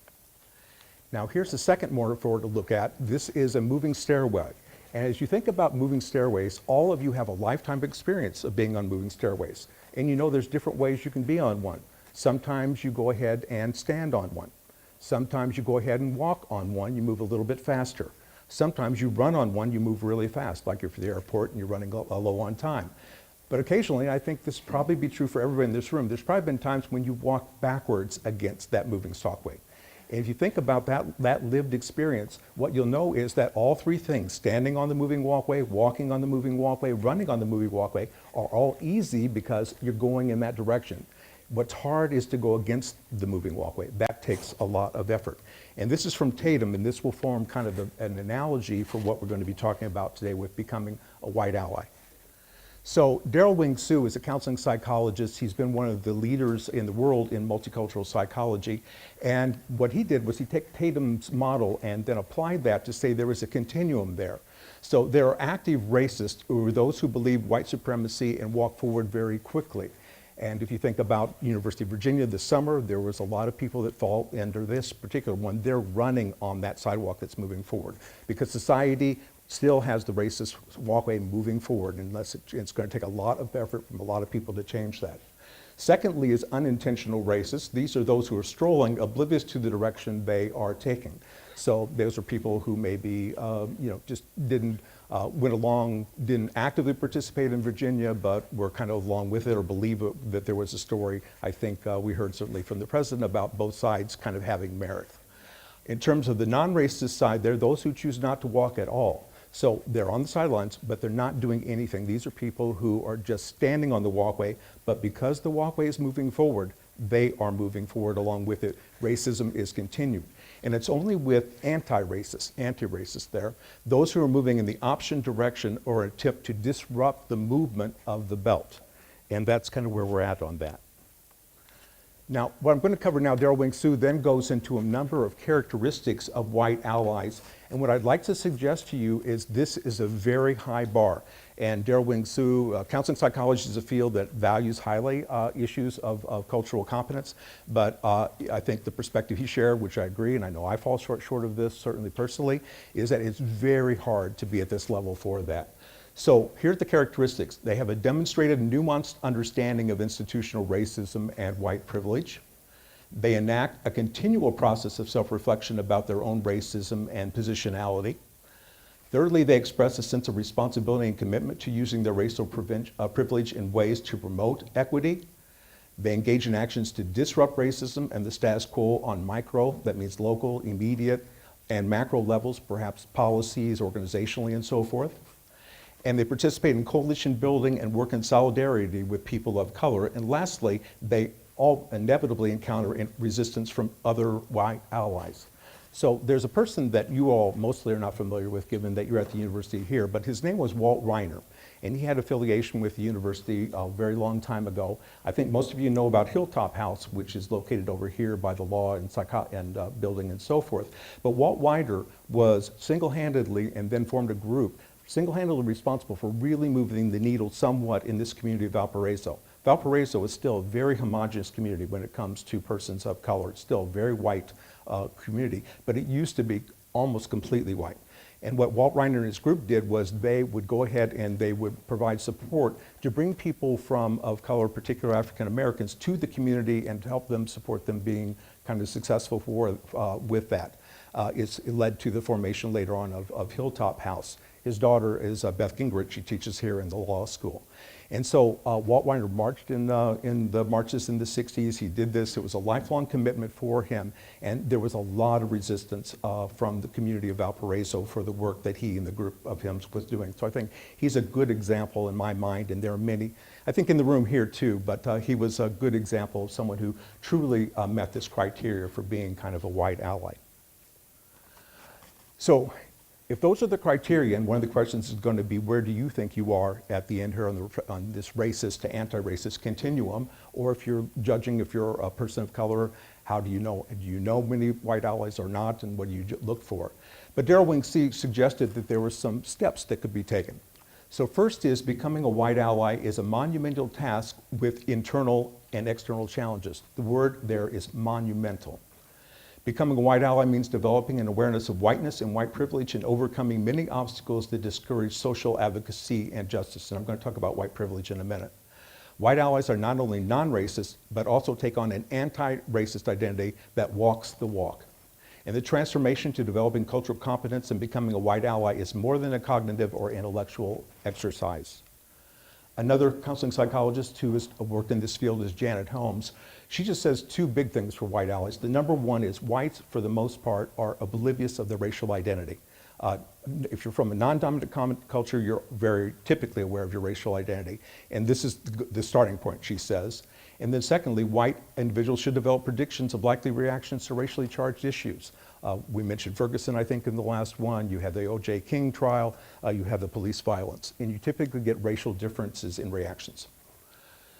Now here's the second metaphor to look at. This is a moving stairway. And as you think about moving stairways, all of you have a lifetime experience of being on moving stairways. And you know there's different ways you can be on one. Sometimes you go ahead and stand on one. Sometimes you go ahead and walk on one, you move a little bit faster. Sometimes you run on one, you move really fast, like you're for the airport and you're running low on time. But occasionally, I think this probably be true for everybody in this room, there's probably been times when you walk backwards against that moving stalkway. And if you think about that lived experience, what you'll know is that all 3 things, standing on the moving walkway, walking on the moving walkway, running on the moving walkway, are all easy because you're going in that direction. What's hard is to go against the moving walkway. That takes a lot of effort. And this is from Tatum, and this will form kind of an analogy for what we're going to be talking about today with becoming a white ally. So Daryl Wing Su is a counseling psychologist. He's been one of the leaders in the world in multicultural psychology. And what he did was he took Tatum's model and then applied that to say there was a continuum there. So there are active racists who are those who believe white supremacy and walk forward very quickly. And if you think about University of Virginia this summer, there was a lot of people that fall under this particular one. They're running on that sidewalk that's moving forward because society still has the racist walkway moving forward unless it's going to take a lot of effort from a lot of people to change that. Secondly is unintentional racists. These are those who are strolling oblivious to the direction they are taking. So those are people who maybe, just didn't, went along, didn't actively participate in Virginia, but were kind of along with it or believe that there was a story. I think we heard certainly from the president about both sides kind of having merit. In terms of the non-racist side, they're those who choose not to walk at all. So they're on the sidelines, but they're not doing anything. These are people who are just standing on the walkway, but because the walkway is moving forward, they are moving forward along with it. Racism is continued. And it's only with anti-racists there, those who are moving in the opposite direction or attempt to disrupt the movement of the belt. And that's kind of where we're at on that. Now, what I'm going to cover now, Daryl Wing Su then goes into a number of characteristics of white allies. And what I'd like to suggest to you is this is a very high bar. And Daryl Wing Su, counseling psychology is a field that values highly issues of cultural competence. But I think the perspective he shared, which I agree, and I know I fall short of this, certainly personally, is that it's very hard to be at this level for that. So here's the characteristics. They have a demonstrated nuanced understanding of institutional racism and white privilege. They enact a continual process of self-reflection about their own racism and positionality. Thirdly, they express a sense of responsibility and commitment to using their racial privilege in ways to promote equity. They engage in actions to disrupt racism and the status quo on micro, that means local, immediate, and macro levels, perhaps policies, organizationally, and so forth. And they participate in coalition building and work in solidarity with people of color. And lastly, they all inevitably encounter resistance from other white allies. So there's a person that you all mostly are not familiar with, given that you're at the university here, but his name was Walt Reiner. And he had affiliation with the university a very long time ago. I think most of you know about Hilltop House, which is located over here by the law and building and so forth. But Walt Reiner was single-handedly, and then formed a group, single-handedly responsible for really moving the needle somewhat in this community of Valparaiso. Valparaiso is still a very homogeneous community when it comes to persons of color. It's still a very white community, but it used to be almost completely white. And what Walt Reiner and his group did was they would go ahead and they would provide support to bring people of color, particularly African Americans, to the community and to help them support them being kind of successful with that. It led to the formation later on of Hilltop House. His daughter is Beth Gingrich. She teaches here in the law school. And so Walt Reiner marched in the marches in the 60s. He did this. It was a lifelong commitment for him. And there was a lot of resistance from the community of Valparaiso for the work that he and the group of him was doing. So I think he's a good example in my mind. And there are many, I think in the room here too, but he was a good example of someone who truly met this criteria for being kind of a white ally. So if those are the criteria, and one of the questions is going to be, where do you think you are at the end here on this racist to anti-racist continuum? Or if you're judging if you're a person of color, how do you know? Do you know many white allies or not, and what do you look for? But Daryl Wing Su suggested that there were some steps that could be taken. So first is becoming a white ally is a monumental task with internal and external challenges. The word there is monumental. Becoming a white ally means developing an awareness of whiteness and white privilege and overcoming many obstacles that discourage social advocacy and justice. And I'm going to talk about white privilege in a minute. White allies are not only non-racist, but also take on an anti-racist identity that walks the walk. And the transformation to developing cultural competence and becoming a white ally is more than a cognitive or intellectual exercise. Another counseling psychologist who has worked in this field is Janet Holmes. She just says two big things for white allies. The number one is whites, for the most part, are oblivious of their racial identity. If you're from a non-dominant culture, you're very typically aware of your racial identity. And this is the starting point, she says. And then secondly, white individuals should develop predictions of likely reactions to racially charged issues. We mentioned Ferguson, I think, in the last one. You have the O.J. King trial. You have the police violence. And you typically get racial differences in reactions.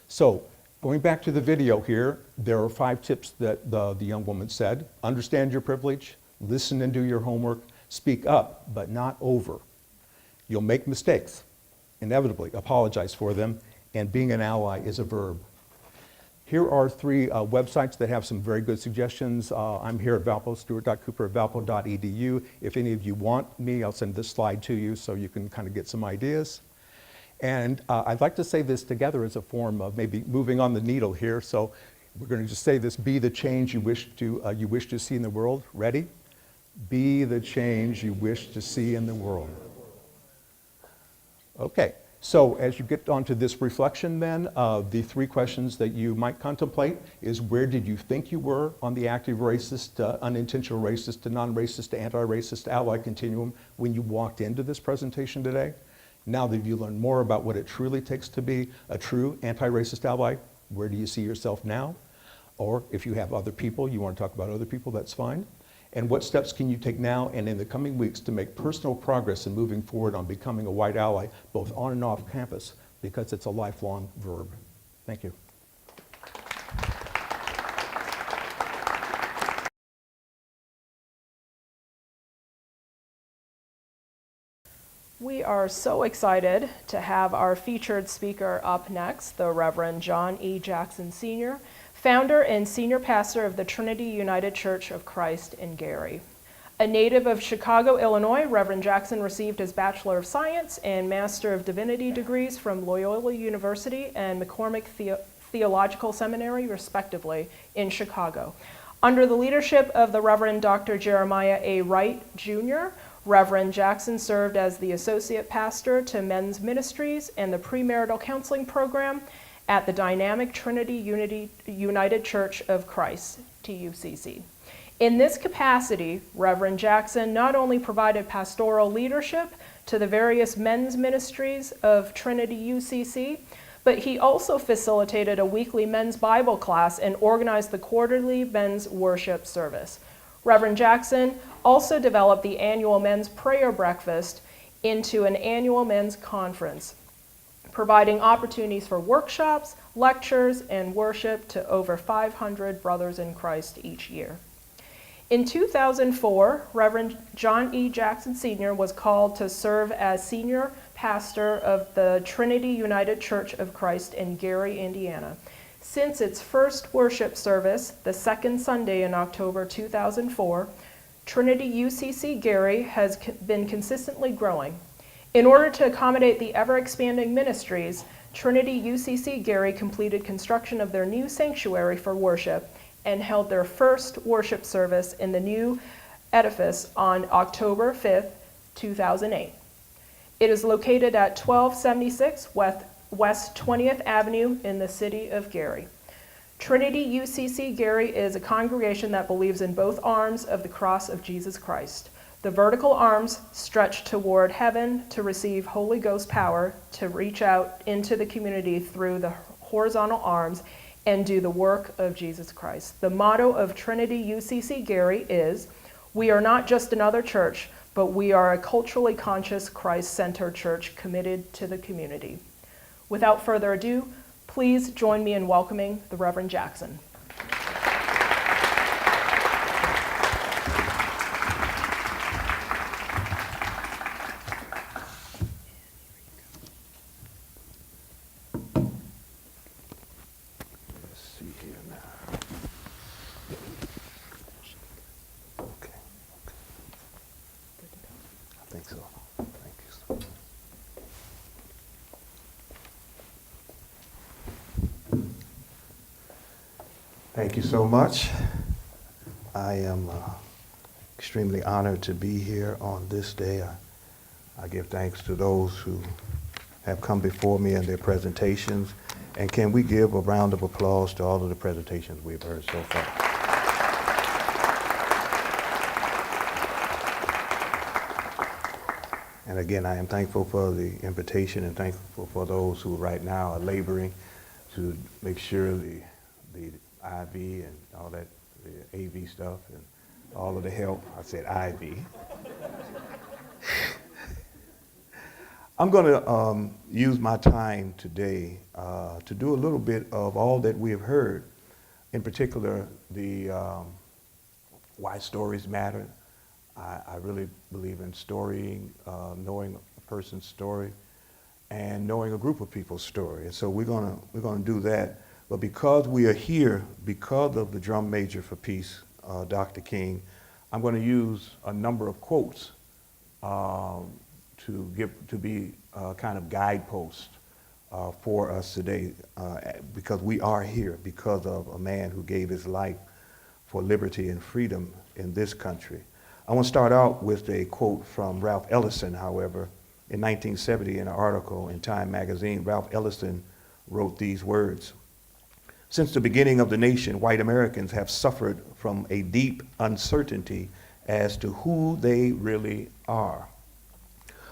So going back to the video here, there are 5 tips that the young woman said. Understand your privilege, listen and do your homework, speak up, but not over. You'll make mistakes, inevitably, apologize for them, and being an ally is a verb. Here are 3 websites that have some very good suggestions. I'm here at Valpo, stuart.cooper@valpo.edu. If any of you want me, I'll send this slide to you so you can kind of get some ideas. And I'd like to say this together as a form of maybe moving on the needle here. So we're going to just say this: be the change you wish to see in the world. Ready? Be the change you wish to see in the world. Okay, so as you get onto this reflection then, the three questions that you might contemplate is: where did you think you were on the active racist, unintentional racist, to non-racist, to anti-racist ally continuum when you walked into this presentation today? Now that you learned more about what it truly takes to be a true anti-racist ally, where do you see yourself now? Or if you have other people, you want to talk about other people, that's fine. And what steps can you take now and in the coming weeks to make personal progress in moving forward on becoming a white ally, both on and off campus, because it's a lifelong verb. Thank you. We are so excited to have our featured speaker up next, the Reverend John E. Jackson Sr., founder and senior pastor of the Trinity United Church of Christ in Gary. A native of Chicago, Illinois, Reverend Jackson received his Bachelor of Science and Master of Divinity degrees from Loyola University and McCormick Theological Seminary, respectively, in Chicago. Under the leadership of the Reverend Dr. Jeremiah A. Wright, Jr., Reverend Jackson served as the associate pastor to men's ministries and the premarital counseling program at the Dynamic Trinity United Church of Christ, TUCC. In this capacity, Reverend Jackson not only provided pastoral leadership to the various men's ministries of Trinity UCC, but he also facilitated a weekly men's Bible class and organized the quarterly men's worship service. Reverend Jackson also developed the annual men's prayer breakfast into an annual men's conference, providing opportunities for workshops, lectures, and worship to over 500 brothers in Christ each year. In 2004, Reverend John E. Jackson Sr. was called to serve as senior pastor of the Trinity United Church of Christ in Gary, Indiana. Since its first worship service, the second Sunday in October 2004, Trinity UCC Gary has been consistently growing. In order to accommodate the ever-expanding ministries, Trinity UCC Gary completed construction of their new sanctuary for worship and held their first worship service in the new edifice on October 5th, 2008. It is located at 1276 West 20th Avenue in the city of Gary. Trinity UCC Gary is a congregation that believes in both arms of the cross of Jesus Christ. The vertical arms stretch toward heaven to receive Holy Ghost power to reach out into the community through the horizontal arms and do the work of Jesus Christ. The motto of Trinity UCC Gary is, "We are not just another church, but we are a culturally conscious, Christ-centered church committed to the community." Without further ado, please join me in welcoming the Reverend Jackson. Let's see here now. Okay. I think so. Thank you. Thank you so much. I am extremely honored to be here on this day. I give thanks to those who have come before me in their presentations. And can we give a round of applause to all of the presentations we've heard so far? And again, I am thankful for the invitation and thankful for those who right now are laboring to make sure the IV and all that, the AV stuff and all of the help. I said IV. I'm going to use my time today to do a little bit of all that we have heard, in particular the why stories matter. I really believe in storying, knowing a person's story, and knowing a group of people's story. And so we're gonna do that. But because we are here, because of the drum major for peace, Dr. King, I'm going to use a number of quotes to be kind of guidepost for us today, because we are here because of a man who gave his life for liberty and freedom in this country. I want to start out with a quote from Ralph Ellison, however. In 1970, in an article in Time magazine, Ralph Ellison wrote these words: "Since the beginning of the nation, white Americans have suffered from a deep uncertainty as to who they really are.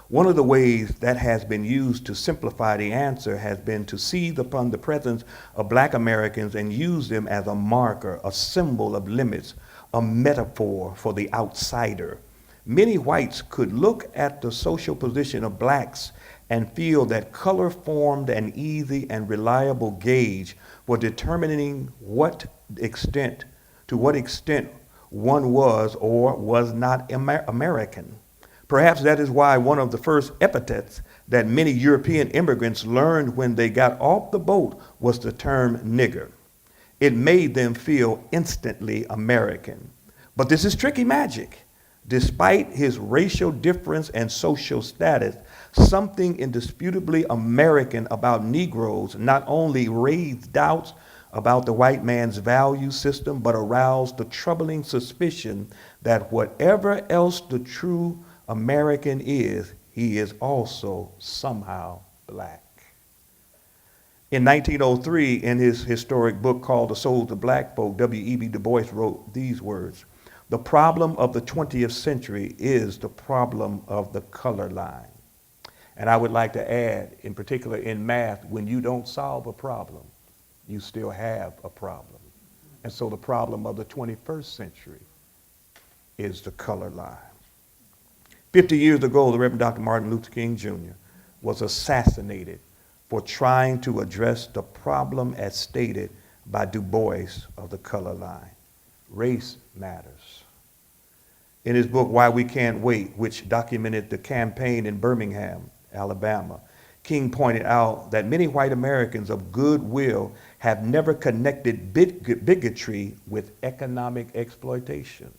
One of the ways that has been used to simplify the answer has been to seize upon the presence of black Americans and use them as a marker, a symbol of limits, a metaphor for the outsider. Many whites could look at the social position of blacks and feel that color formed an easy and reliable gauge for determining to what extent one was or was not American. Perhaps that is why one of the first epithets that many European immigrants learned when they got off the boat was the term nigger. It made them feel instantly American. But this is tricky magic. Despite his racial difference and social status, something indisputably American about Negroes not only raised doubts about the white man's value system, but aroused the troubling suspicion that whatever else the true American is, he is also somehow black." In 1903, in his historic book called The Souls of Black Folk, W.E.B. Du Bois wrote these words: "The problem of the 20th century is the problem of the color line." And I would like to add, in particular in math, when you don't solve a problem, you still have a problem. And so the problem of the 21st century is the color line. 50 years ago, the Reverend Dr. Martin Luther King Jr. was assassinated for trying to address the problem as stated by Du Bois of the color line. Race matters. In his book, Why We Can't Wait, which documented the campaign in Birmingham, Alabama, King pointed out that many white Americans of goodwill have never connected bigotry with economic exploitation.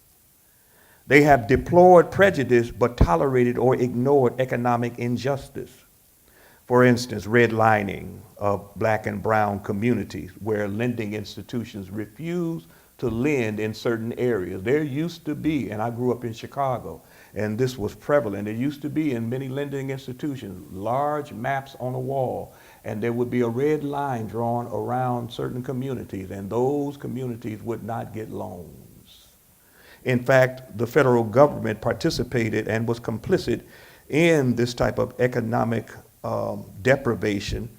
They have deplored prejudice but tolerated or ignored economic injustice. For instance, redlining of black and brown communities where lending institutions refuse to lend in certain areas. There used to be, and I grew up in Chicago, and this was prevalent, there used to be in many lending institutions large maps on a wall, and there would be a red line drawn around certain communities, and those communities would not get loans. In fact, the federal government participated and was complicit in this type of economic deprivation.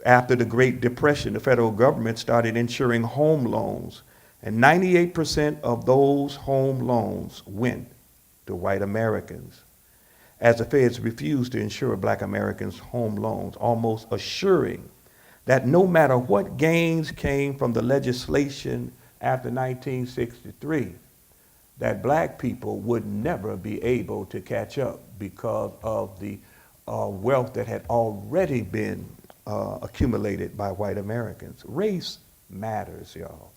After the Great Depression, the federal government started insuring home loans, and 98% of those home loans went to white Americans, as the feds refused to insure black Americans' home loans, almost assuring that no matter what gains came from the legislation after 1963, that black people would never be able to catch up because of the wealth that had already been accumulated by white Americans. Race matters, y'all.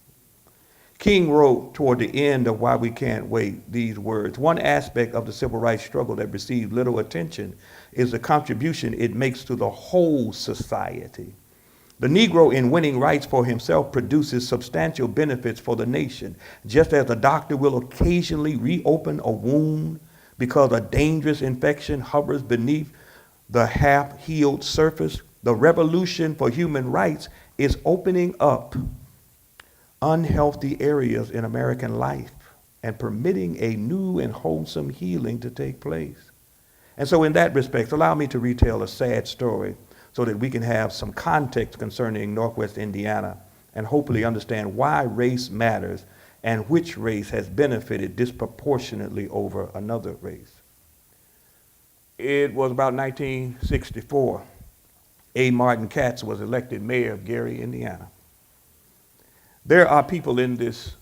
King wrote toward the end of Why We Can't Wait these words: "One aspect of the civil rights struggle that received little attention is the contribution it makes to the whole society. The Negro, in winning rights for himself, produces substantial benefits for the nation. Just as a doctor will occasionally reopen a wound because a dangerous infection hovers beneath the half-healed surface, the revolution for human rights is opening up unhealthy areas in American life and permitting a new and wholesome healing to take place." And so in that respect, allow me to retell a sad story so that we can have some context concerning Northwest Indiana and hopefully understand why race matters and which race has benefited disproportionately over another race. It was about 1964. A. Martin Katz was elected mayor of Gary, Indiana. There are people in this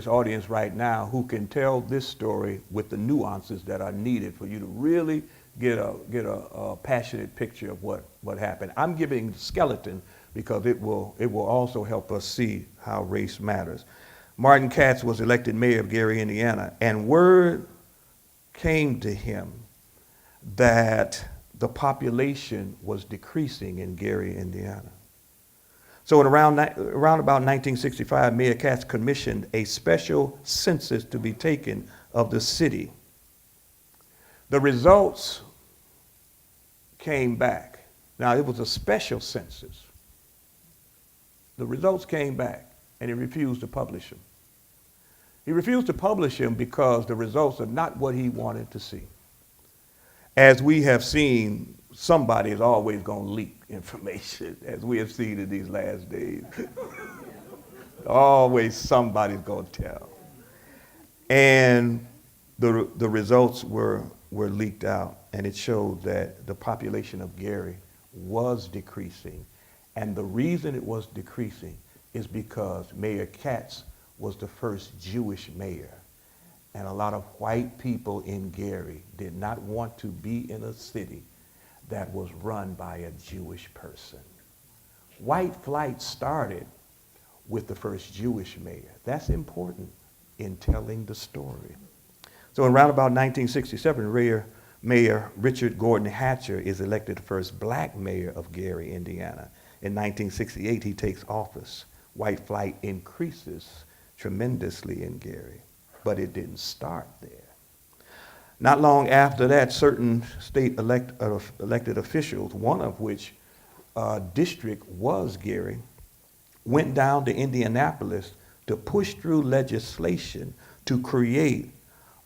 audience right now who can tell this story with the nuances that are needed for you to really get a passionate picture of what happened. I'm giving the skeleton because it will also help us see how race matters. Martin Katz was elected mayor of Gary, Indiana, and word came to him that the population was decreasing in Gary, Indiana. So in around about 1965, Mayor Katz commissioned a special census to be taken of the city. The results came back. Now, it was a special census. The results came back, and he refused to publish them. He refused to publish them because the results are not what he wanted to see. As we have seen, somebody is always going to leak information, as we have seen in these last days. Always somebody's going to tell. And the results were leaked out, and it showed that the population of Gary was decreasing. And the reason it was decreasing is because Mayor Katz was the first Jewish mayor. And a lot of white people in Gary did not want to be in a city that was run by a Jewish person. White flight started with the first Jewish mayor. That's important in telling the story. So in around about 1967, Mayor Richard Gordon Hatcher is elected the first black mayor of Gary, Indiana. In 1968, he takes office. White flight increases tremendously in Gary, but it didn't start there. Not long after that, certain state elected officials, one of which district was Gary, went down to Indianapolis to push through legislation to create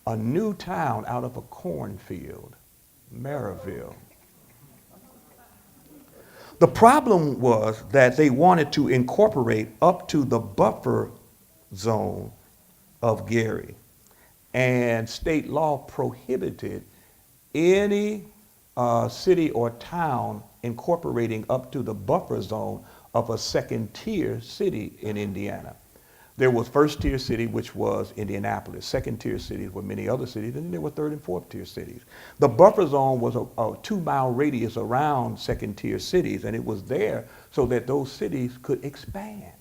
a new town out of a cornfield, Maryville. The problem was that they wanted to incorporate up to the buffer zone of Gary, and state law prohibited any city or town incorporating up to the buffer zone of a second-tier city in Indiana. There was first-tier city, which was Indianapolis. Second-tier cities were many other cities, and then there were third and fourth-tier cities. The buffer zone was a 2-mile radius around second-tier cities, and it was there so that those cities could expand.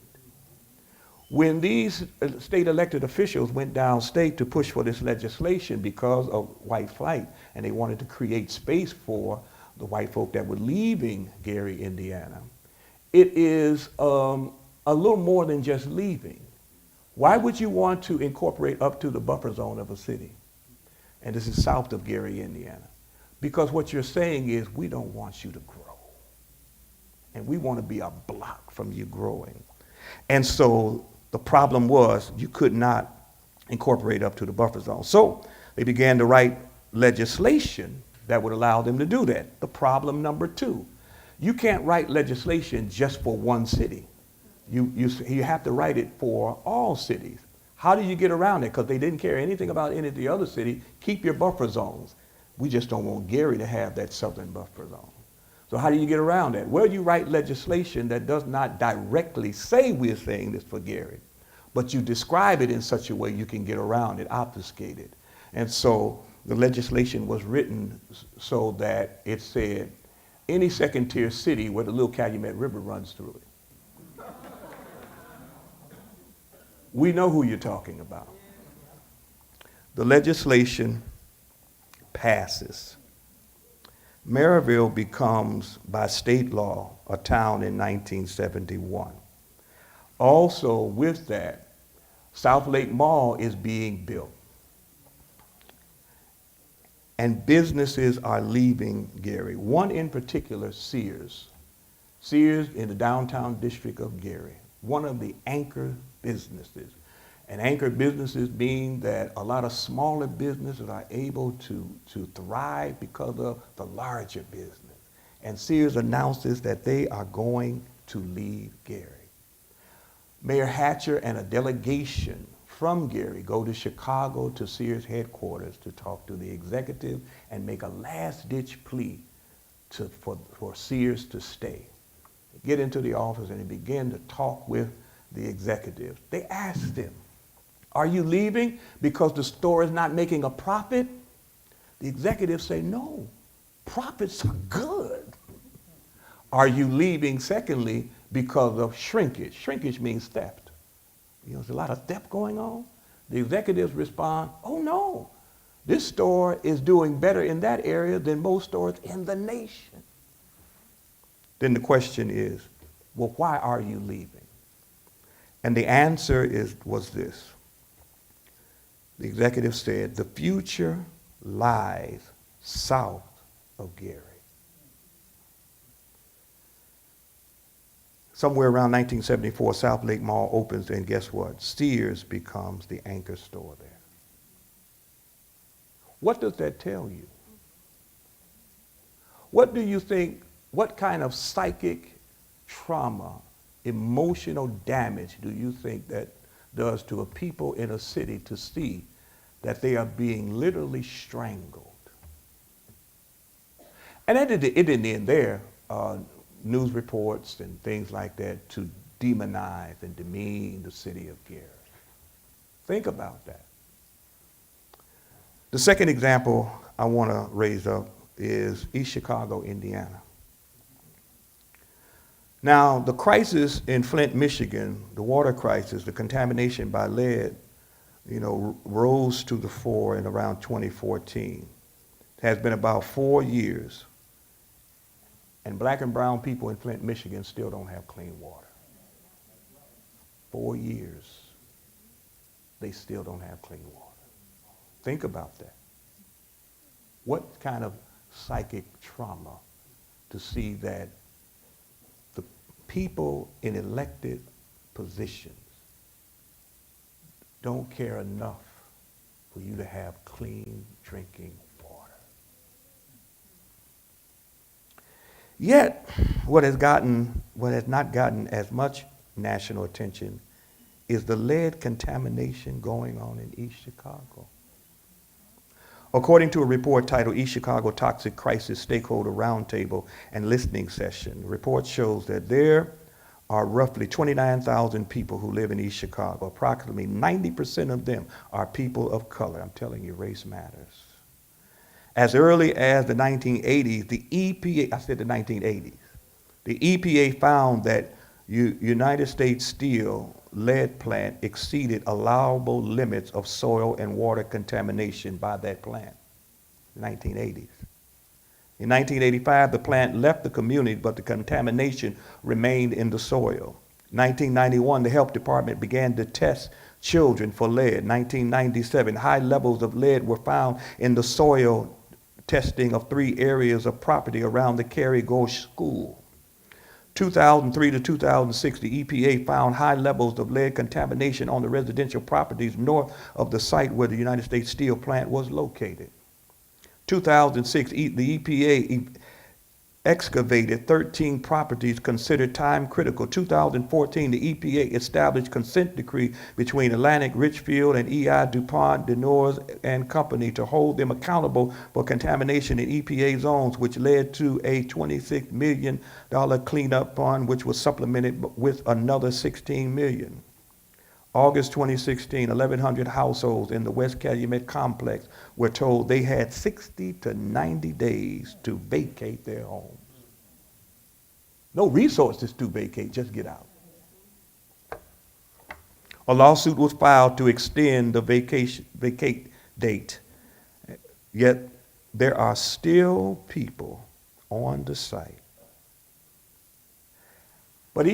When these state elected officials went downstate to push for this legislation because of white flight, and they wanted to create space for the white folk that were leaving Gary, Indiana, it is a little more than just leaving. Why would you want to incorporate up to the buffer zone of a city? And this is south of Gary, Indiana. Because what you're saying is, we don't want you to grow. And we want to be a block from you growing. And so the problem was you could not incorporate up to the buffer zone. So they began to write legislation that would allow them to do that. The problem number 2, you can't write legislation just for one city. You have to write it for all cities. How do you get around it? Because they didn't care anything about any of the other cities. Keep your buffer zones. We just don't want Gary to have that southern buffer zone. So how do you get around that? Well, you write legislation that does not directly say we're saying this for Gary, but you describe it in such a way you can get around it, obfuscate it. And so the legislation was written so that it said any second-tier city where the Little Calumet River runs through it. We know who you're talking about. The legislation passes. Maryville becomes, by state law, a town in 1971. Also with that, South Lake Mall is being built. And businesses are leaving Gary. One in particular, Sears. Sears in the downtown district of Gary. One of the anchor businesses. And anchor businesses mean that a lot of smaller businesses are able to thrive because of the larger business. And Sears announces that they are going to leave Gary. Mayor Hatcher and a delegation from Gary go to Chicago to Sears headquarters to talk to the executive and make a last-ditch plea for Sears to stay. They get into the office and they begin to talk with the executive. They asked them, are you leaving because the store is not making a profit? The executives say, no, profits are good. Are you leaving, secondly, because of shrinkage? Shrinkage means theft. You know, there's a lot of theft going on. The executives respond, oh no, This store is doing better in that area than most stores in the nation. Then the question is, well, why are you leaving? And the answer was this. The executive said, the future lies south of Gary. Somewhere around 1974, South Lake Mall opens, and guess what? Sears becomes the anchor store there. What does that tell you? What do you think, what kind of psychic trauma, emotional damage do you think that does to a people in a city to see that they are being literally strangled? And it didn't end there. News reports and things like that to demonize and demean the city of Gary. Think about that. The second example I want to raise up is East Chicago, Indiana. Now, the crisis in Flint, Michigan, the water crisis, the contamination by lead, rose to the fore in around 2014. It has been about 4 years. And black and brown people in Flint, Michigan still don't have clean water. 4 years, they still don't have clean water. Think about that. What kind of psychic trauma to see that the people in elected positions don't care enough for you to have clean drinking water. Yet, what has not gotten as much national attention is the lead contamination going on in East Chicago. According to a report titled East Chicago Toxic Crisis Stakeholder Roundtable and Listening Session, the report shows that there are roughly 29,000 people who live in East Chicago. Approximately 90% of them are people of color. I'm telling you, race matters. As early as the 1980s, the EPA, I said the 1980s, the EPA found that United States Steel lead plant exceeded allowable limits of soil and water contamination by that plant, 1980s. In 1985, the plant left the community, but the contamination remained in the soil. 1991, the health department began to test children for lead. 1997, high levels of lead were found in the soil testing of 3 areas of property around the Cary Ghosh School. 2003 to 2006, the EPA found high levels of lead contamination on the residential properties north of the site where the United States Steel plant was located. 2006, the EPA excavated 13 properties considered time critical. 2014, the EPA established consent decree between Atlantic Richfield and EI DuPont, Denors and Company to hold them accountable for contamination in EPA zones, which led to a $26 million cleanup fund, which was supplemented with another $16 million. August 2016, 1,100 households in the West Calumet complex were told they had 60 to 90 days to vacate their homes. No resources to vacate, just get out. A lawsuit was filed to extend the vacate date, yet there are still people on the site. But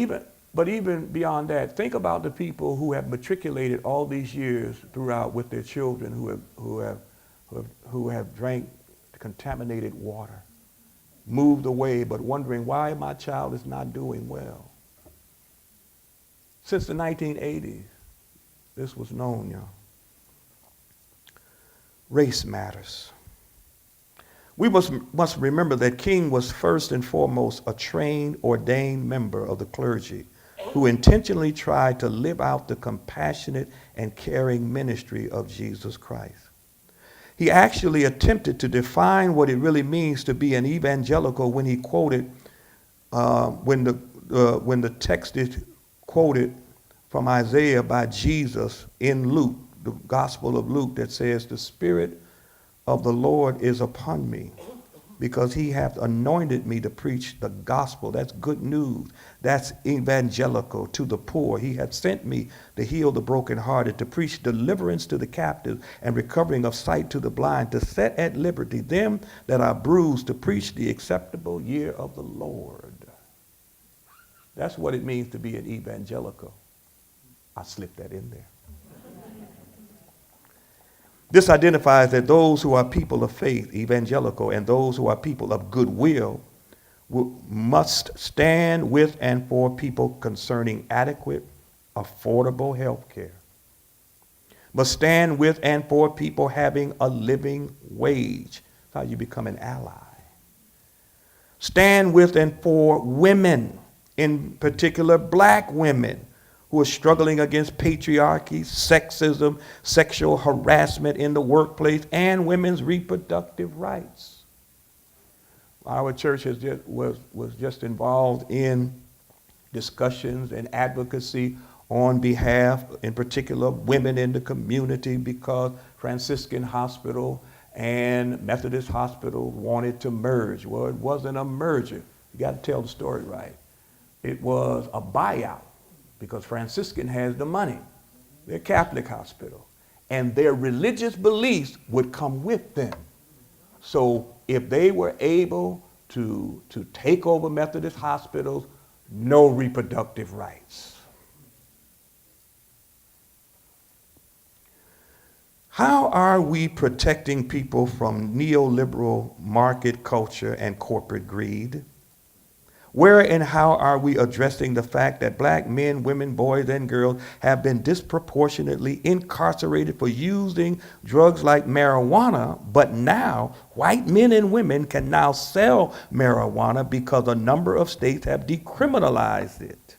even beyond that, think about the people who have matriculated all these years throughout with their children who have drank contaminated water, moved away, but wondering why my child is not doing well. Since the 1980s, this was known, y'all. Race matters. We must remember that King was first and foremost a trained, ordained member of the clergy who intentionally tried to live out the compassionate and caring ministry of Jesus Christ. He actually attempted to define what it really means to be an evangelical when he quoted, when the text is quoted from Isaiah by Jesus in Luke, the Gospel of Luke, that says, "The Spirit of the Lord is upon me, because he hath anointed me to preach the gospel. That's good news. That's evangelical to the poor. He hath sent me to heal the brokenhearted, to preach deliverance to the captives and recovering of sight to the blind, to set at liberty them that are bruised, to preach the acceptable year of the Lord. That's what it means to be an evangelical. I slipped that in there. This identifies that those who are people of faith, evangelical, and those who are people of goodwill must stand with and for people concerning adequate, affordable health care. Must stand with and for people having a living wage. That's how you become an ally. Stand with and for women, in particular black women, who are struggling against patriarchy, sexism, sexual harassment in the workplace, and women's reproductive rights. Our church was just involved in discussions and advocacy on behalf, in particular, of women in the community, because Franciscan Hospital and Methodist Hospital wanted to merge. Well, it wasn't a merger. You got to tell the story right. It was a buyout, because Franciscan has the money. They're a Catholic hospital. And their religious beliefs would come with them. So if they were able to take over Methodist hospitals, no reproductive rights. How are we protecting people from neoliberal market culture and corporate greed? Where and how are we addressing the fact that black men, women, boys, and girls have been disproportionately incarcerated for using drugs like marijuana, but now white men and women can now sell marijuana because a number of states have decriminalized it?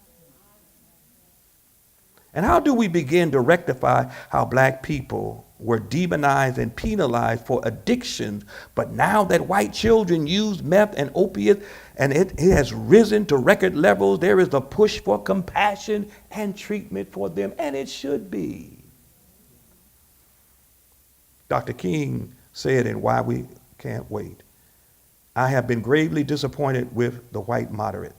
And how do we begin to rectify how black people were demonized and penalized for addictions, but now that white children use meth and opiates and it has risen to record levels, there is a push for compassion and treatment for them, and it should be. Dr. King said in Why We Can't Wait, I have been gravely disappointed with the white moderate.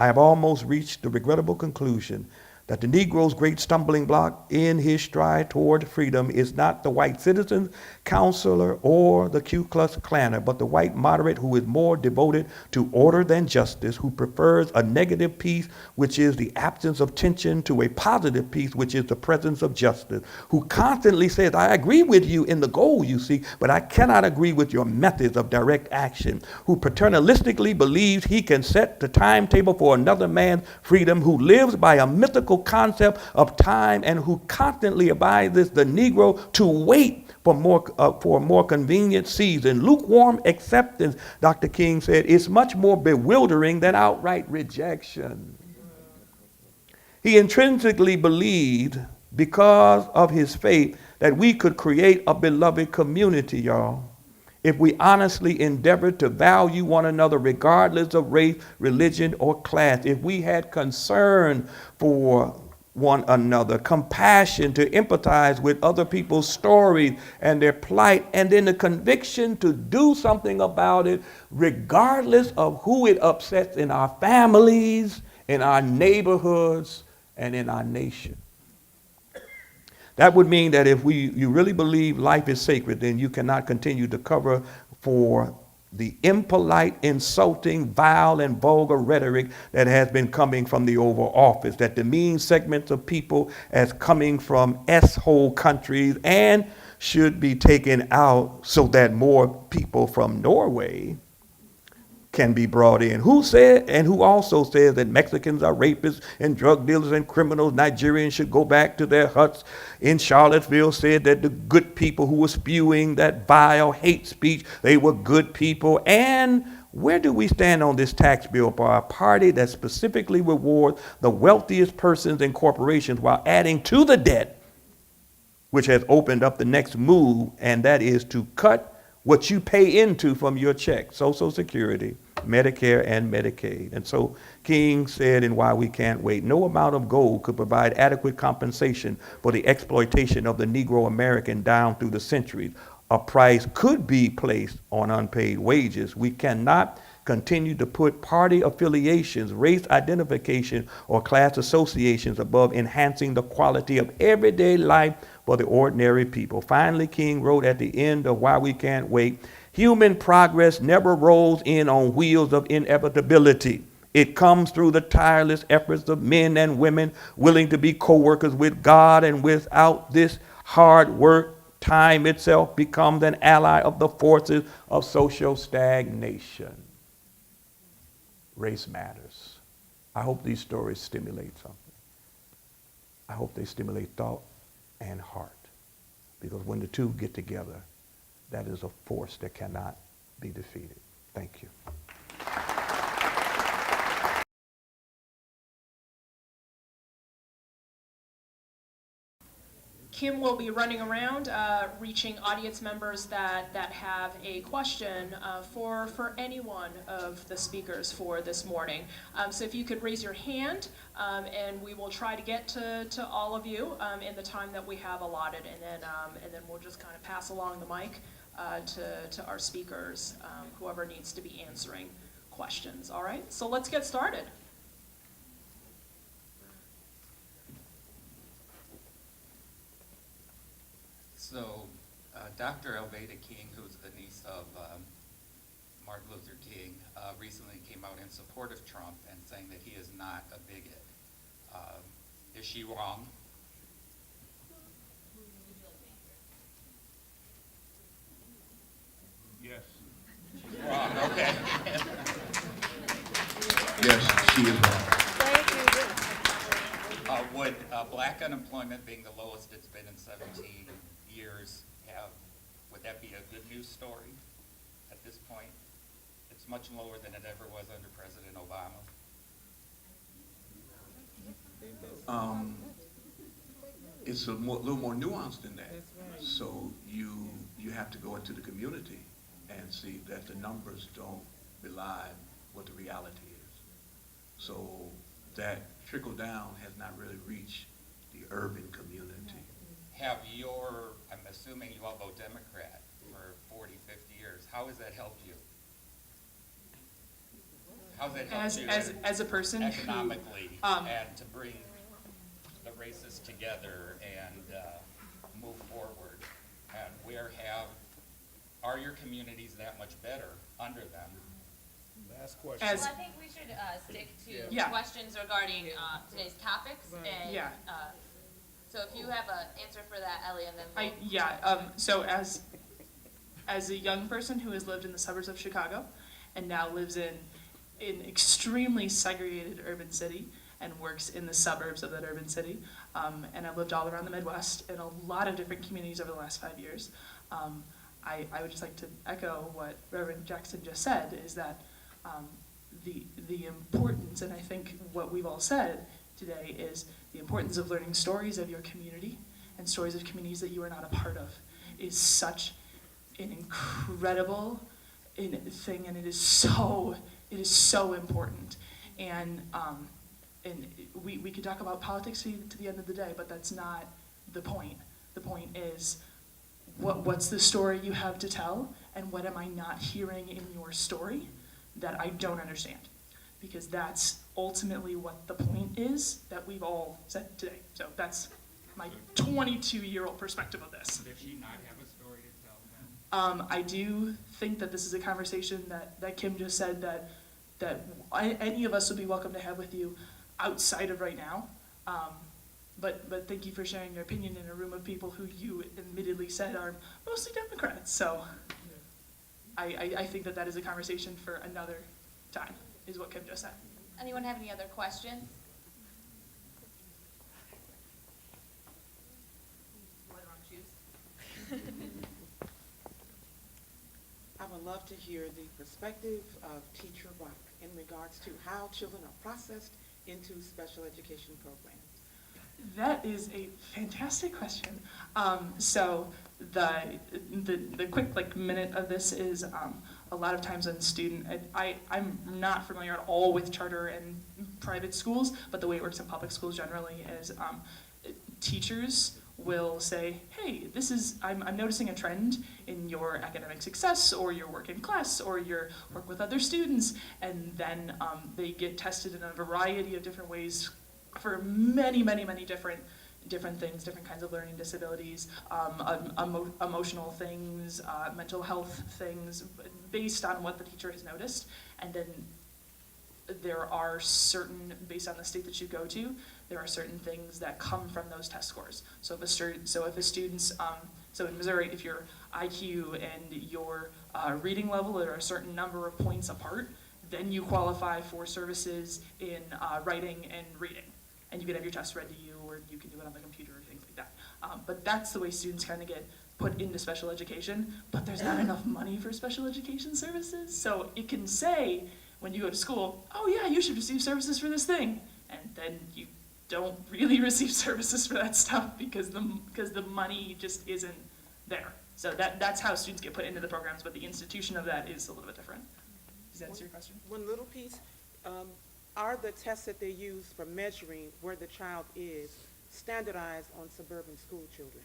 I have almost reached the regrettable conclusion that the Negro's great stumbling block in his stride toward freedom is not the white citizen, counselor, or the Ku Klux Klaner, but the white moderate who is more devoted to order than justice, who prefers a negative peace, which is the absence of tension, to a positive peace, which is the presence of justice, who constantly says, I agree with you in the goal you seek, but I cannot agree with your methods of direct action, who paternalistically believes he can set the timetable for another man's freedom, who lives by a mythical concept of time, and who constantly advises the Negro to wait for a more convenient season. Lukewarm acceptance, Dr. King said, is much more bewildering than outright rejection. He intrinsically believed, because of his faith, that we could create a beloved community, y'all, if we honestly endeavored to value one another regardless of race, religion, or class, if we had concern for one another, compassion to empathize with other people's stories and their plight, and then the conviction to do something about it regardless of who it upsets in our families, in our neighborhoods, and in our nation. That would mean that if you really believe life is sacred, then you cannot continue to cover for the impolite, insulting, vile, and vulgar rhetoric that has been coming from the Oval Office, that demeans segments of people as coming from S-hole countries and should be taken out so that more people from Norway can be brought in. Who said, and who also says that Mexicans are rapists and drug dealers and criminals, Nigerians should go back to their huts in Charlottesville, said that the good people who were spewing that vile hate speech, they were good people. And where do we stand on this tax bill for a party that specifically rewards the wealthiest persons and corporations while adding to the debt, which has opened up the next move, and that is to cut what you pay into from your check, Social Security, Medicare, and Medicaid. And so King said in Why We Can't Wait, no amount of gold could provide adequate compensation for the exploitation of the Negro American down through the centuries. a price could be placed on unpaid wages. We cannot continue to put party affiliations, race identification, or class associations above enhancing the quality of everyday life for the ordinary people. Finally, King wrote at the end of Why We Can't Wait, human progress never rolls in on wheels of inevitability. It comes through the tireless efforts of men and women willing to be co-workers with God, and without this hard work, time itself becomes an ally of the forces of social stagnation. Race matters. I hope these stories stimulate something. I hope they stimulate thought and heart, because when the two get together, that is a force that cannot be defeated. Thank you. Kim will be running around reaching audience members that have a question for any one of the speakers for this morning. So if you could raise your hand, and we will try to get to all of you in the time that we have allotted, and then we'll just kind of pass along the mic to our speakers, whoever needs to be answering questions. All right, so let's get started. So, Dr. Alveda King, who's the niece of Martin Luther King, recently came out in support of Trump and saying that he is not a bigot. Is she wrong? Yes. Wrong, okay. Yes, she is wrong. Would black unemployment being the lowest it's been in 17 years would that be a good news story at this point? It's much lower than it ever was under President Obama. It's a little more nuanced than that. So you have to go into the community and see that the numbers don't belie what the reality is. So that trickle down has not really reached the urban community. I'm assuming you all vote Democrat for 40, 50 years. How has that helped you? How's that helped you as a person economically who, and to bring the races together and move forward? And are your communities that much better under them? Last question. Well, I think we should stick to questions regarding today's topics. And, so if you have an answer for that, Ellie, and then so as a young person who has lived in the suburbs of Chicago and now lives in an extremely segregated urban city and works in the suburbs of that urban city, and I've lived all around the Midwest in a lot of different communities over the last 5 years, I would just like to echo what Reverend Jackson just said, is that the importance, and I think what we've all said today, is the importance of learning stories of your community and stories of communities that you are not a part of is such an incredible thing, and it is so important. And we could talk about politics to the end of the day, but that's not the point. The point is what's the story you have to tell, and what am I not hearing in your story that I don't understand? Because that's ultimately what the point is that we've all said today. So that's my 22-year-old perspective of this. Does she not have a story to tell then? I do think that this is a conversation that Kim just said that any of us would be welcome to have with you outside of right now. But thank you for sharing your opinion in a room of people who you admittedly said are mostly Democrats. So I think that is a conversation for another time, is what Kim just said. Anyone have any other questions? What do you want to choose? I would love to hear the perspective of Teacher Rock in regards to how children are processed into special education programs. That is a fantastic question. So the quick minute of this is a lot of times on student, I'm not familiar at all with charter and private schools, but the way it works in public schools generally is teachers will say, hey, I'm noticing a trend in your academic success or your work in class or your work with other students. And then they get tested in a variety of different ways for many, many, many different things, different kinds of learning disabilities, emotional things, mental health things, based on what the teacher has noticed. And then there are certain, based on the state that you go to, there are certain things that come from those test scores. So if a student's, so in Missouri, if your IQ and your reading level are a certain number of points apart, then you qualify for services in writing and reading. And you can have your test read to you, or you can do it on the computer or things like that. But that's the way students kind of get put into special education, but there's not enough money for special education services. So it can say, when you go to school, oh yeah, you should receive services for this thing. And then you don't really receive services for that stuff because the money just isn't there. So that's how students get put into the programs, but the institution of that is a little bit different. Does that answer your question? One little piece, are the tests that they use for measuring where the child is standardized on suburban school children?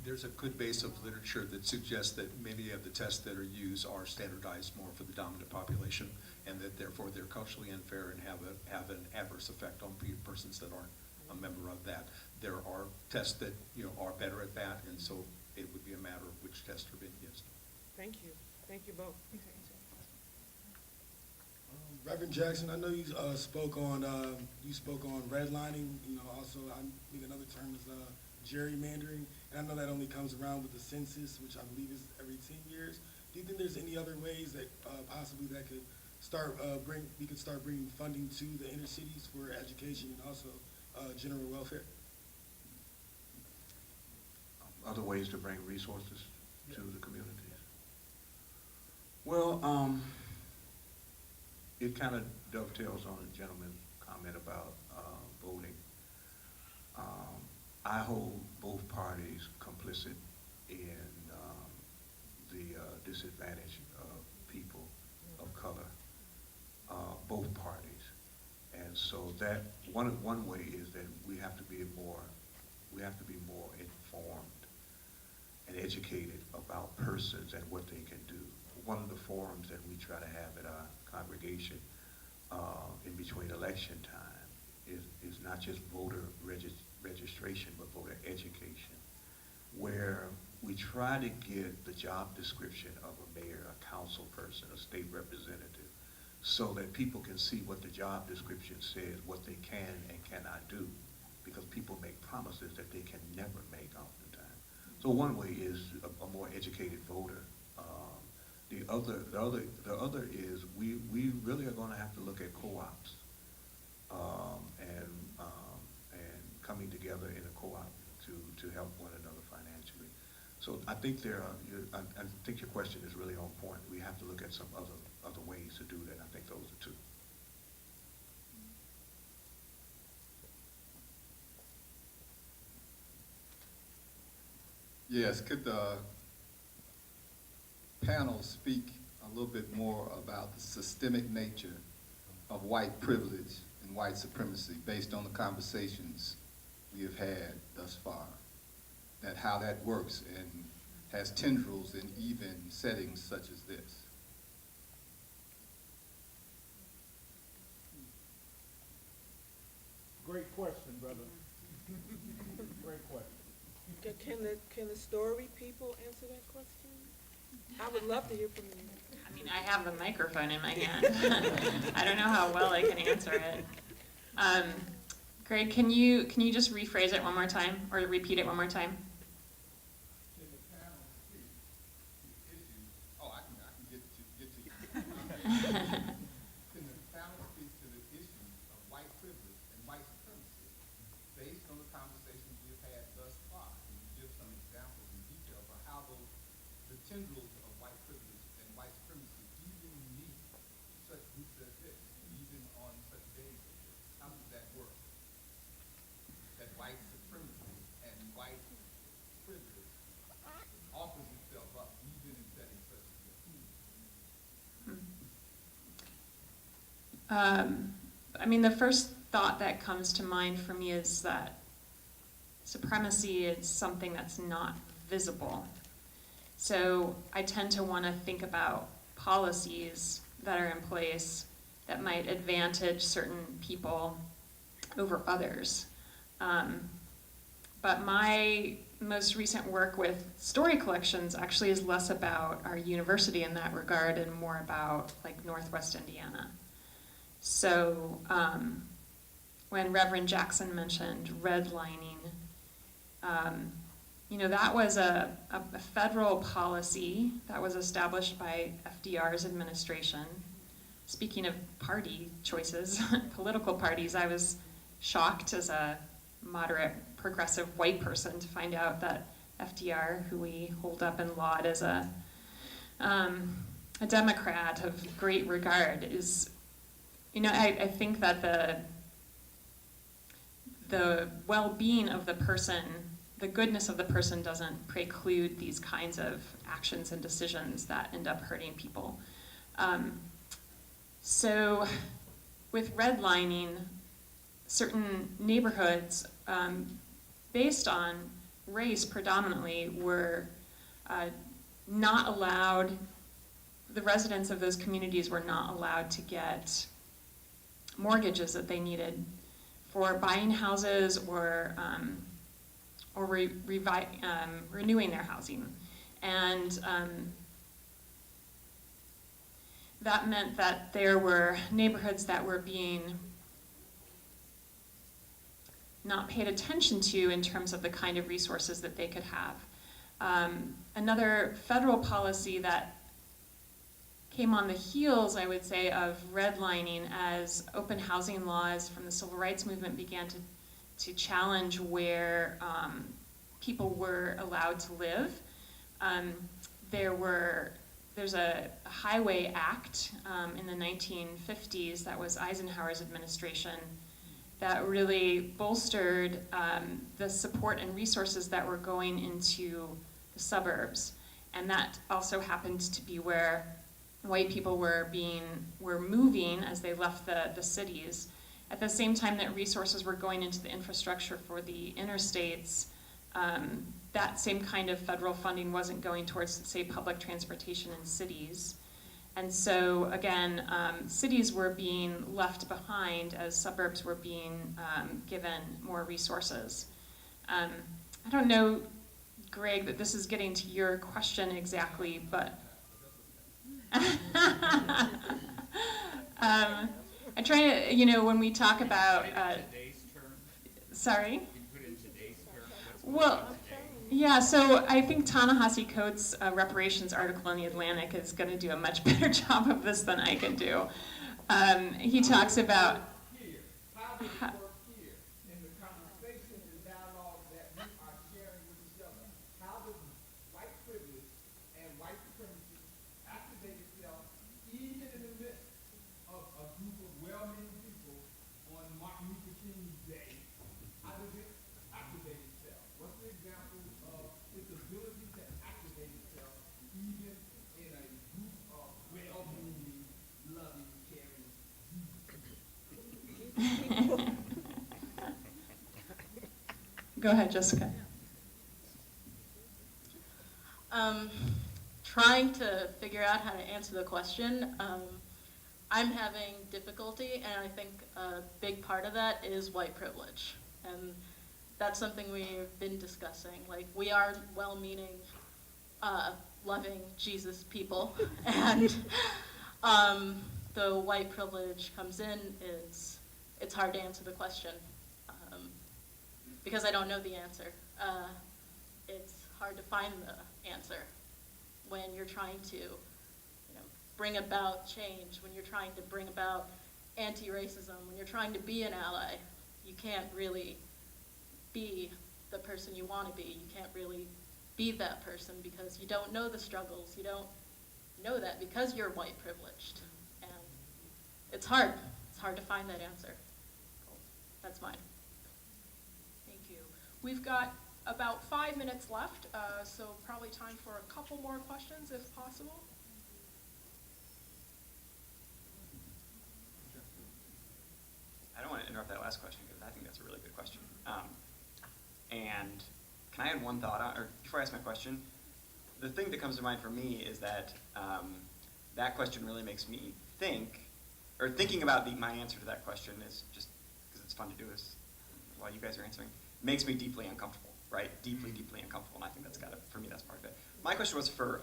There's a good base of literature that suggests that many of the tests that are used are standardized more for the dominant population, and that therefore they're culturally unfair and have an adverse effect on persons that aren't a member of that. There are tests that are better at that, and so it would be a matter of which tests are being used. Thank you. Thank you both. Reverend Jackson, I know you spoke on redlining. Also I think another term is gerrymandering, and I know that only comes around with the census, which I believe is every 10 years. Do you think there's any other ways that possibly that could start we could start bringing funding to the inner cities for education and also general welfare? Other ways to bring resources to the communities. Well, it kind of dovetails on a gentleman's comment about voting. I hold both parties complicit in the disadvantage of people of color, both parties. And so that one way is that we have to be more informed and educated about persons and what they can do. One of the forums that we try to have at our congregation in between election time is not just voter registration, but voter education, where we try to get the job description of a mayor, a council person, a state representative, so that people can see what the job description says, what they can and cannot do, because people make promises that they can never make oftentimes. So one way is a more educated voter. The other is we really are going to have to look at co-ops and coming together in a co-op to help one another financially. So I think I think your question is really on point. We have to look at some other ways to do that. I think those are two. Yes, could the panel speak a little bit more about the systemic nature of white privilege and white supremacy based on the conversations we have had thus far, that how that works and has tendrils in even settings such as this? Great question, brother. Great question. Can the story people answer that question? I would love to hear from you. I mean, I have the microphone in my hand. I don't know how well I can answer it. Greg, can you just rephrase it one more time, or repeat it one more time? Oh, I can get to you. Can the panel speak to the issue of white privilege and white supremacy based on the conversations we've had thus far? Can you give some examples and details on how the tendrils of white privilege and white supremacy even meet such groups as this, even on such days as this? How does that work? That white supremacy and white privilege offers itself up even in settings such as this. I mean, the first thought that comes to mind for me is that supremacy is something that's not visible. So I tend to want to think about policies that are in place that might advantage certain people over others. But my most recent work with story collections actually is less about our university in that regard and more about like Northwest Indiana. So when Reverend Jackson mentioned redlining, that was a federal policy that was established by FDR's administration. Speaking of party choices, political parties, I was shocked as a moderate progressive white person to find out that FDR, who we hold up and laud as a Democrat of great regard, is, I think that the well-being of the person, the goodness of the person doesn't preclude these kinds of actions and decisions that end up hurting people. So with redlining, certain neighborhoods based on race predominantly were not allowed, the residents of those communities were not allowed to get mortgages that they needed for buying houses or renewing their housing. And that meant that there were neighborhoods that were being not paid attention to in terms of the kind of resources that they could have. Another federal policy that came on the heels, I would say, of redlining as open housing laws from the civil rights movement began to challenge where people were allowed to live. There's a Highway Act in the 1950s that was Eisenhower's administration that really bolstered the support and resources that were going into the suburbs. And that also happened to be where white people were moving as they left the cities. At the same time that resources were going into the infrastructure for the interstates, that same kind of federal funding wasn't going towards, say, public transportation in cities. And so, again, cities were being left behind as suburbs were being given more resources. I don't know, Greg, that this is getting to your question exactly, but I'm trying to, when we talk about, sorry? Well, yeah, so I think Ta-Nehisi Coates' reparations article in The Atlantic is going to do a much better job of this than I can do. He talks about Go ahead, Jessica. Trying to figure out how to answer the question. I'm having difficulty, and I think a big part of that is white privilege. And that's something we've been discussing. Like, we are well-meaning, loving Jesus people, and the white privilege comes in, it's hard to answer the question. Because I don't know the answer. It's hard to find the answer when you're trying to bring about change, when you're trying to bring about anti-racism, when you're trying to be an ally. You can't really be the person you want to be. You can't really be that person because you don't know the struggles. You don't know that because you're white privileged. And it's hard. It's hard to find that answer. That's mine. We've got about 5 minutes left, so probably time for a couple more questions if possible. I don't want to interrupt that last question because I think that's a really good question. And can I add one thought or before I ask my question? The thing that comes to mind for me is that that question really makes me think, or thinking about my answer to that question is just because it's fun to do is while you guys are answering, makes me deeply uncomfortable, right? Deeply, deeply uncomfortable, and I think for me, that's part of it. My question was for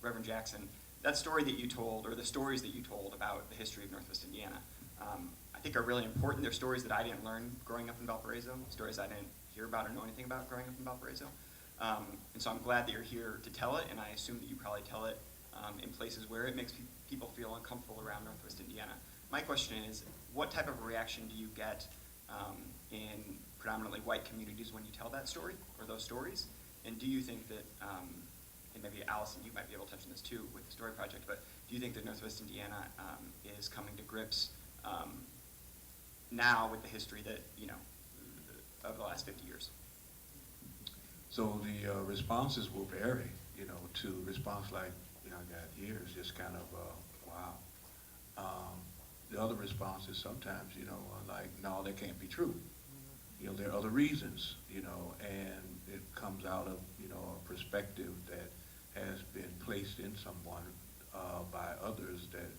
Reverend Jackson. That story that you told, or the stories that you told about the history of Northwest Indiana, I think are really important. They're stories that I didn't learn growing up in Valparaiso, stories I didn't hear about or know anything about growing up in Valparaiso. And so I'm glad that you're here to tell it, and I assume that you probably tell it in places where it makes people feel uncomfortable around Northwest Indiana. My question is, what type of reaction do you get in predominantly white communities when you tell that story, or those stories? And do you think that, and maybe Allison, you might be able to touch on this too with the Story Project, but do you think that Northwest Indiana is coming to grips now with the history that, of the last 50 years? So the responses will vary, to response like, I got here is just kind of, wow. The other responses sometimes, are like, no, that can't be true. There are other reasons, and it comes out of, a perspective that has been placed in someone by others that,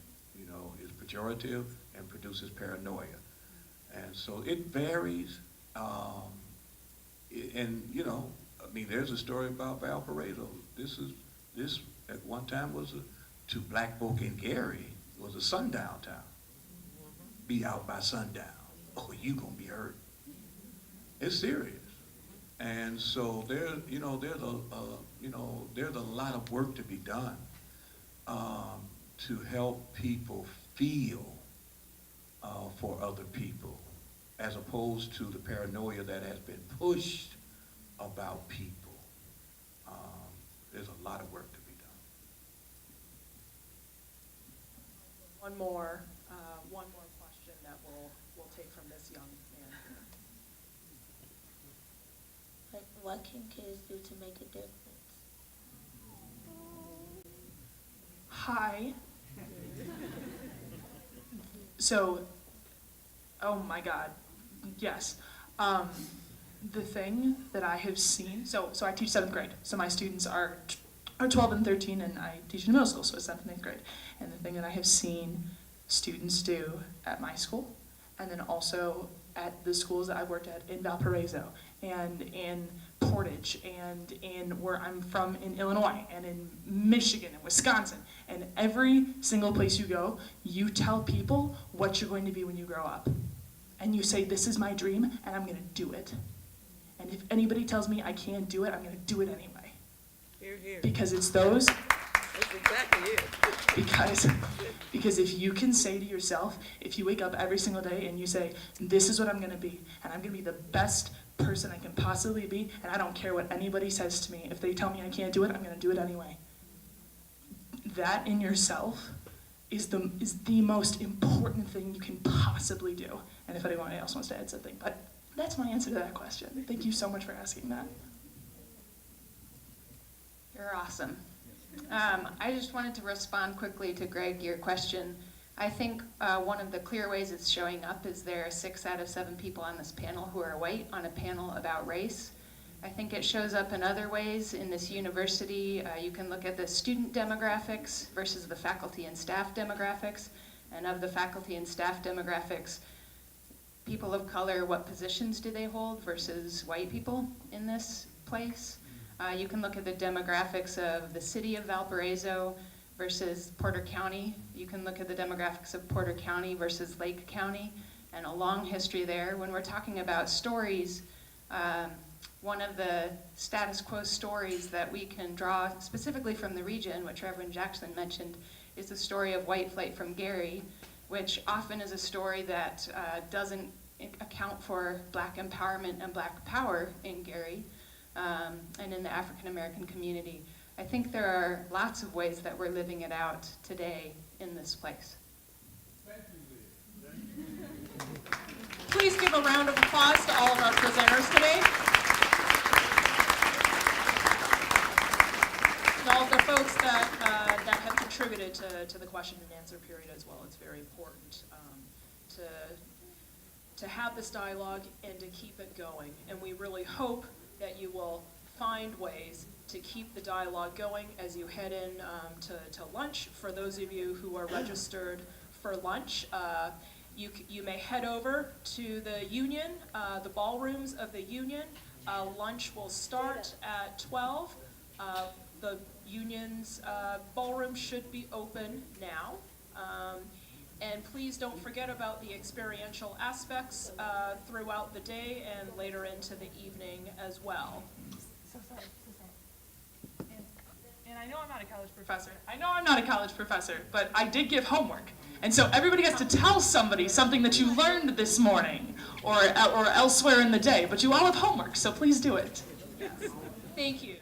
is pejorative and produces paranoia. And so it varies. There's a story about Valparaiso. This at one time to black folk in Gary, was a sundown town. Be out by sundown. Oh, you gonna be hurt. It's serious. And so there's a lot of work to be done to help people feel for other people, as opposed to the paranoia that has been pushed about people. There's a lot of work to be done. One more question that we'll take from this young man. What can kids do to make a difference? Hi. So, oh my God, yes. The thing that I have seen, so I teach 7th grade, so my students are 12 and 13, and I teach in middle school, so it's 7th and 8th grade. And the thing that I have seen students do at my school, and then also at the schools that I've worked at in Valparaiso, and in Portage, and in where I'm from in Illinois, and in Michigan, and Wisconsin, and every single place you go, you tell people what you're going to be when you grow up. And you say, this is my dream, and I'm gonna do it. And if anybody tells me I can't do it, I'm gonna do it anyway. Hear, hear. Because it's those. That's exactly it. Because if you can say to yourself, if you wake up every single day and you say, this is what I'm gonna be, and I'm gonna be the best person I can possibly be, and I don't care what anybody says to me. If they tell me I can't do it, I'm gonna do it anyway. That in yourself is the most important thing you can possibly do. And if anyone else wants to add something, but that's my answer to that question. Thank you so much for asking that. You're awesome. I just wanted to respond quickly to Greg, your question. I think one of the clear ways it's showing up is there are 6 out of 7 people on this panel who are white on a panel about race. I think it shows up in other ways in this university. You can look at the student demographics versus the faculty and staff demographics. And of the faculty and staff demographics, people of color, what positions do they hold versus white people in this place? You can look at the demographics of the city of Valparaiso versus Porter County. You can look at the demographics of Porter County versus Lake County, and a long history there. When we're talking about stories, one of the status quo stories that we can draw specifically from the region, which Reverend Jackson mentioned, is the story of white flight from Gary, which often is a story that doesn't account for black empowerment and black power in Gary and in the African American community. I think there are lots of ways that we're living it out today in this place. Please give a round of applause to all of our presenters today. And all of the folks that have contributed to the question and answer period as well. It's very important to have this dialogue and to keep it going. And we really hope that you will find ways to keep the dialogue going as you head in to lunch. For those of you who are registered for lunch, you may head over to the Union, the ballrooms of the Union. Lunch will start at 12. The Union's ballroom should be open now. And please don't forget about the experiential aspects throughout the day and later into the evening as well. So sorry. And I know I'm not a college professor. I know I'm not a college professor, but I did give homework. And so everybody has to tell somebody something that you learned this morning or elsewhere in the day. But you all have homework, so please do it. Yes. Thank you.